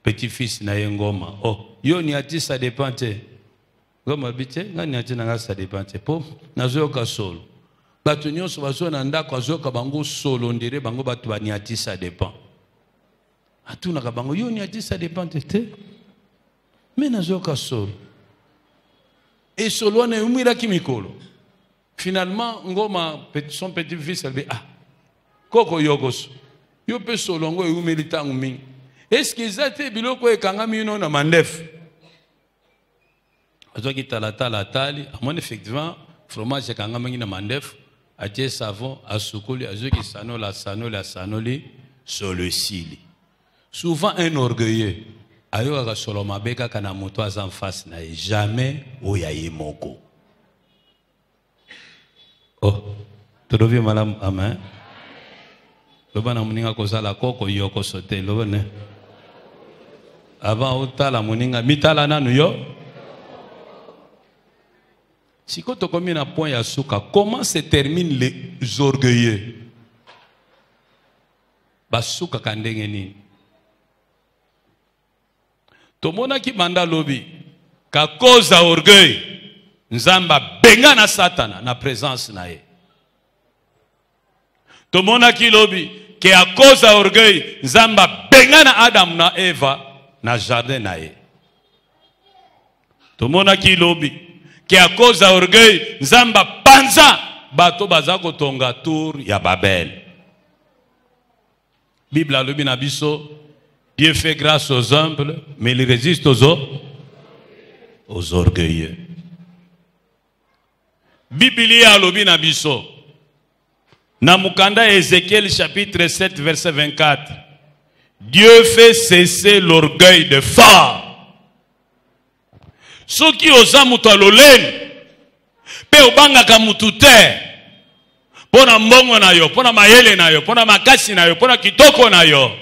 petit-fils na yengoma. Oh, yo ni ati ça dépend te. Goma bite, ngani ati nanga ça dépend te. Po, nazo ka solo. Batu nyonso bazo na ndako azoka bango solo ndire bango batu bani ati ça dépend. Atuna ka bango yo ni ati ça dépend te. Mais nazo ka solo. Et solo na umira kimikolo. Finalement, ngoma son petit-fils elle dit ah, koko yogos. Yo pe solo ngo umiri tangu mingi. Est-ce qu'ils étaient biloko ekangami no na mandef? Azoki talatala tali, amon effectivement fromage ekangami na mandef, atie savon, asukuli, azoki sanoli sur le cili. Souvent un orgueilleux, ayo ka solo mabeka kana moto azan face na jamais oyaye moko. Oh, tu reviens madame, amen. Lobana muninga kozala koko yoko sote lobane. Avant otala muninga mitala nanu yo. Si quand on combien à point ya suka, comment se terminent les orgueilleux? Basuka kandenge ni. Tomona ki manda lobi ka cause à orgueil. Nzamba benga na satana na présence na ye. Tomona ki lobi que à cause à orgueil Nzamba benga na Adam na Eva na jardin na ye. Tomona ki lobi que à cause à orgueil Nzamba panza bato bazako tonga tour ya Babel. Bible a lobi na biso Dieu fait grâce aux humbles mais il résiste aux orgueilleux. Biblia a lobi na biso na mukanda Ézéchiel chapitre 7 verset 24. Dieu fait cesser l'orgueil de fort. Soki oza mutu aloleni pe obangaka mutu te pona mbongo na yo, pona mayele na yo, pona makasi na yo, pona kitoko na yo.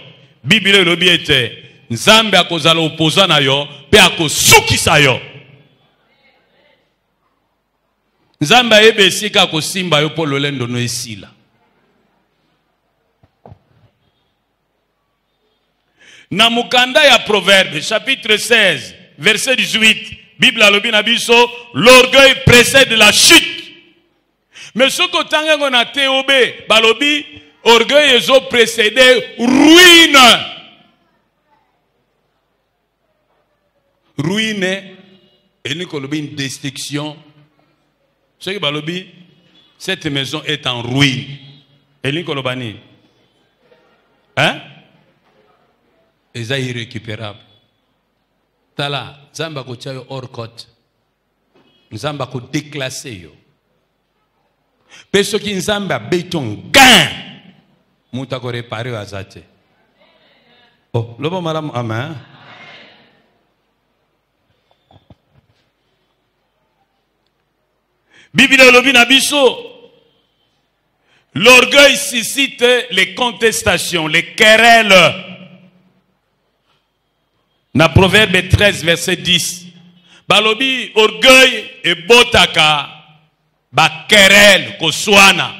Biblia elobi ete Nzambe akozala opoza na yo pe akosukisa yo. Nzamba ebesika kosimba yo po lolendo no esila. Na mukanda ya Proverbe chapitre 16 verset 18 Bible alobi na biso l'orgueil précède la chute. Mais ce que tango na teobe balobi orgueil ezo précéder ruine. Ruine et nous kolobi une destruction. Ce que balobi, cette maison est en ruine. Et l'incolobani, hein? Et ça irrécupérable. Tala, Zamba ko tchayo hors cote. Zamba ko déclassé yo. Peso ki Nzamba béton gain. Mouta ko réparé au azate. Oh, lobo madame, amen. Bible lobi na biso. L'orgueil suscite les contestations, les querelles. Na Proverbe 13 verset 10. Balobi orgueil et botaka ba querelle koswana.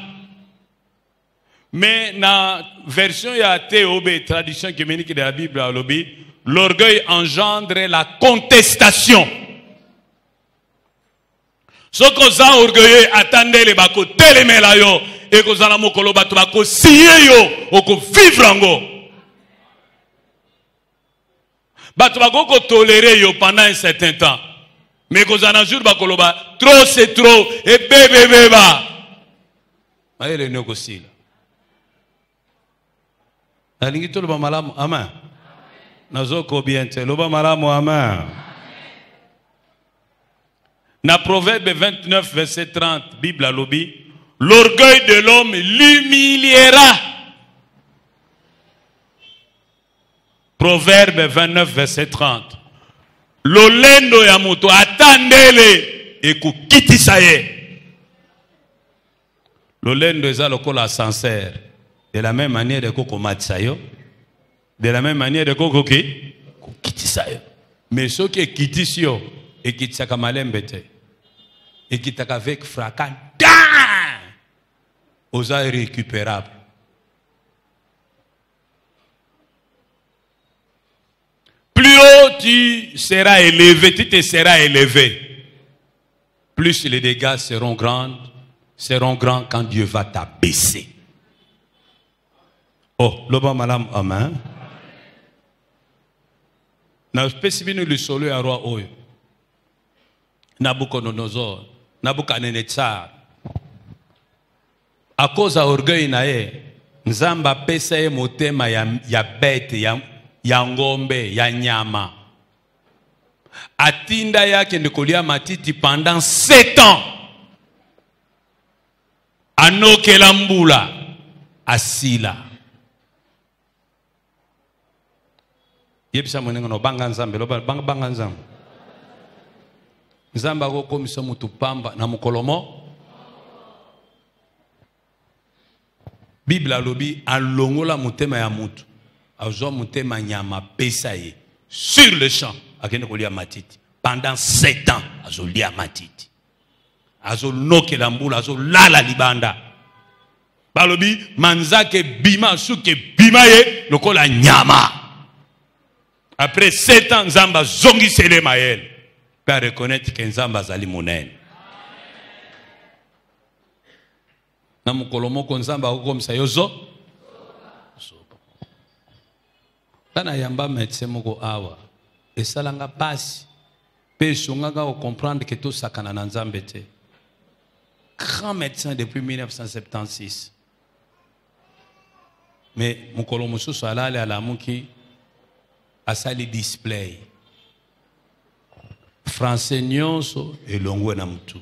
Mais dans la version TOB, tradition communique de la Bible à l'obi, l'orgueil engendre la contestation. Ce qu'on a orgueilleux, attendez les bako, télémela yo, et qu'on a mokolo batu bako, siye yo, oko vivre ango. Batu bako ko tolérer yo pendant un certain temps. Mais qu'on a un jour bako ba, trop c'est trop, et bébé bébé. Aïe le négocier. Alingi tout le ba malamu, amen. Nazoko bien te, le ba malamu, amen. Dans Proverbe 29, verset 30, Bible à l'obi, l'orgueil de l'homme l'humiliera. Proverbe 29, verset 30. Lolendo ya moto atandele et kukitisa ye. Lolendo eza lokola ascenseur. De la même manière de koko matsayo. De la même manière de koko ki kukitisa yo. Mais ce qui est kitisio et kitisaka malembete. Et qui t'a avec fracas, aux irrécupérables. Plus haut tu seras élevé, tu te seras élevé, plus les dégâts seront grands quand Dieu va t'abaisser. Oh, l'oba malam amen. Na spécifique le solo à roi oyo. Nabucodonosor, Nabucodonosor. À cause de l'orgueil nae, Nzamba pesa ye motema ya bête, ya ngombe, ya nyama. Atinda yake ndekolia matiti pendant 7 ans. Anokela mbula, asila. Yebisa mwenengo no banga nzambe, lo banga nzambe. Nzamba ko komisa mutu pamba na mukolomo. Bible alobi alongola mutema ya mutu. Azo mutema nyama pesa ye. Sur le champ, akende kolia matiti. Pendant 7 ans, azo lia matiti. Azo noke la mbula, azo lala libanda. Balobi manzake bima suke bima ye lokola nyama. Après 7 ans, Nzamba zongi sele mael. Pour reconnaître que Nzamba zali monene. Na mukolomo ko Nzamba ko komisa yozo. Kana yamba médecin moko awa. Esalanga pasi. Pe songanga ko comprendre que tout sakana na Nzambe te. Grand médecin depuis 1976. Mais mukolomo so alale ala muki asali display. Français nyonso elongwe na mutu.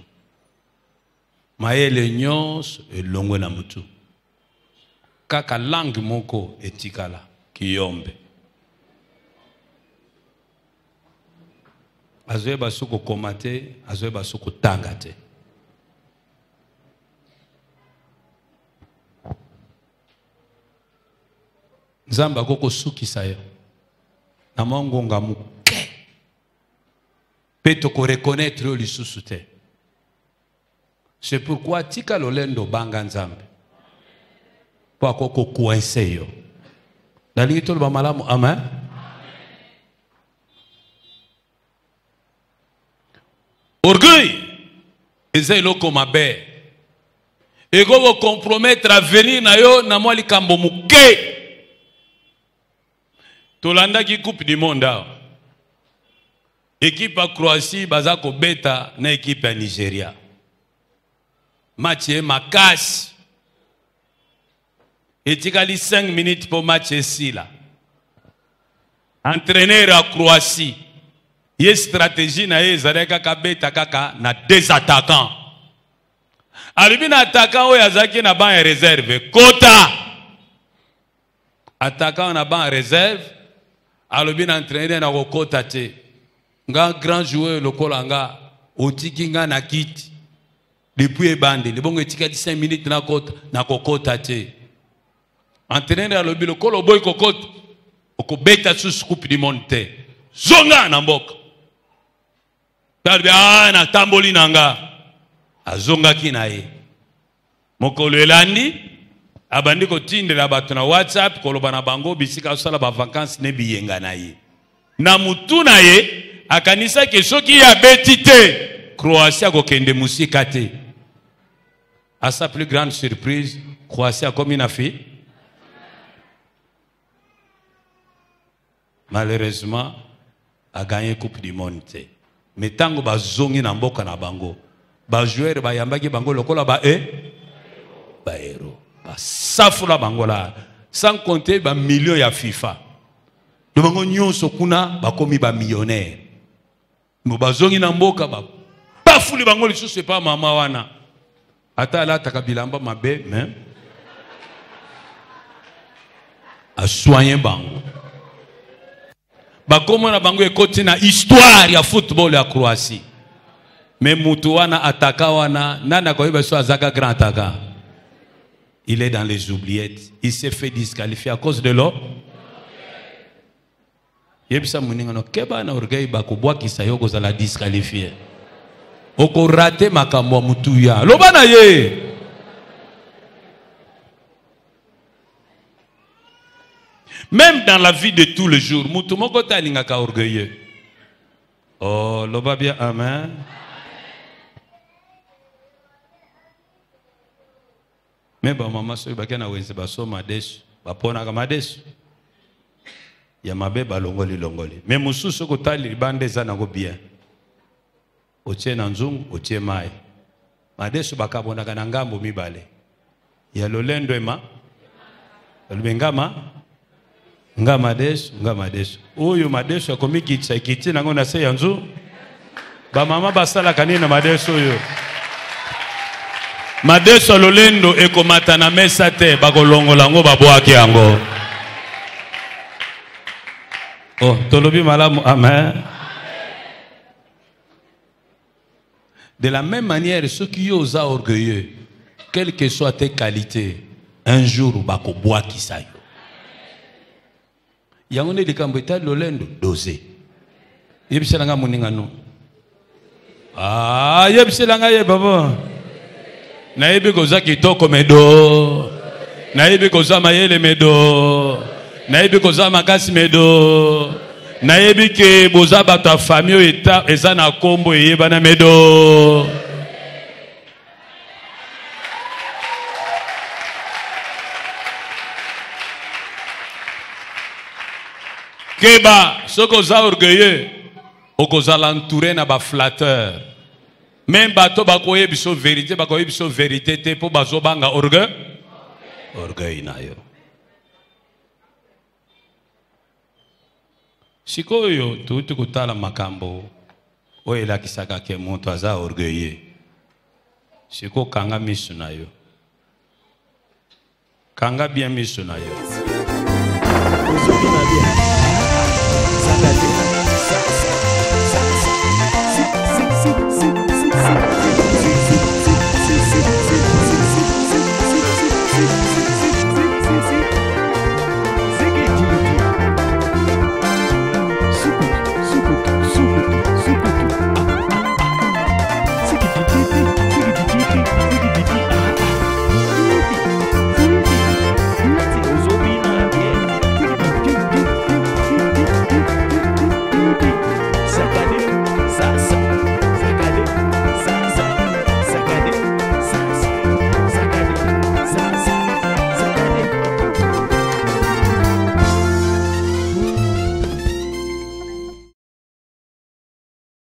Maele nyonso elongwe na mutu. Kaka langue moko etikala kiyombe. Azoe basuko komate, azoe basuko tangate. Nzamba koko suki sayo. Na mongonga muke. Peut ko reconnaître le sous-souté. C'est pourquoi tika lolendo banga nzambe. Pour ko coincer yo. Dali to ba malamu amen. Orgueil. Eza iloko mabe. Ego ko compromettre avenir na yo na mwa likambo muke. Tolanda ki coupe du monde. Équipe à Croatie, bazako beta na équipe à Nigeria. Match makasi. Etikali 5 minutes pour match ici là. Entraîneur à Croatie. Yé stratégie na yé zareka kabeta kaka na 2 attaquants. Alibi na attaquant o yazaki na ban réserve. Kota. Attaquant na ban réserve. Alibi na entraîneur na kota te. Nga grand joueur lokola nga otiki nga na kiti depuis ebande le bongo etika 5 minutes na kokota te entraîneur alobi lokola boy kokota okobeta sous coupe du monde te zonga na mboka tarbi na tamboli nanga azonga kinaye mokolo elandi abandi kotindela bato na WhatsApp koloba na bango bisika sala ba vacances ne biyenga na ye na mutu na ye akanisa ke soki ya betite Croatie kokende musika te. À sa plus grande surprise, Croatie a commis une fille. Malheureusement, a gagné Coupe du Monde. Mais tant que bazongi na mboka na bango, ba joueur ba yambaki bango lokola ba héros. Ba safula bango la, sans compter ba millions ya FIFA. De bango nyonso kuna ba komi ba millionnaire. Mo bazongi na mboka ba pafuli bango lisusu pas mama wana. Ata la takabilamba mabe mais a soigner bango. Ba komo na bango ekoti na histoire ya football ya Croatie. Mais mutu wana ataka wana nana ko iba so azaka grand ataka. Il est dans les oubliettes. Il s'est fait disqualifier à cause de l'eau. Yebisa muninga no keba na orgueil ba ko bwa kisayo ko za la disqualifier. Oko rate makambo mutu ya. Lobana ye. Même dans la vie de tous les jours, mutu moko talinga ka orgueilleux. Oh, loba bien amen. Mais ba mama so ba kana wenze ba so madesu, ba pona ka madesu. Ya mabe ba longoli. Mais mususu ko tali bande za na go bien. Otie na nzungu, otie mai. Madesu bakabona kana ngambo mibale. Ya lolendo ema. Lubengama. Ngama desu. Oyo madesu akomiki kiti nango na se yanzu. Ba mama basala kanina madesu oyo. Madesu lolendo ekomata na mesa te bakolongola ngo babwaki yango. Oh, tolobi malamu amen. De la même manière, ceux qui osent orgueilleux, quelles que soient tes qualités, un jour, bako bois qui sayo. Yangone de kambeta lolendo dosé. Yebselanga muningano. Ah, yebselanga ye baba. Na yebe koza kitoko medo. Na yebe koza mayele medo. Na yebe koza makasi medo. Na yebi ke boza bato famille eta eza na kombo eyeba na medo. Keba soko za orgueilleux okoza l'entourer na ba flatteur. Même bato bakoye biso vérité bakoye biso vérité te po bazo banga orgueil na yo. Sikoyo tutu kutala makambo oyo elakisaka ke moto aza orgueilleux. Siko kanga misu na yo. Kanga bien misu na yo.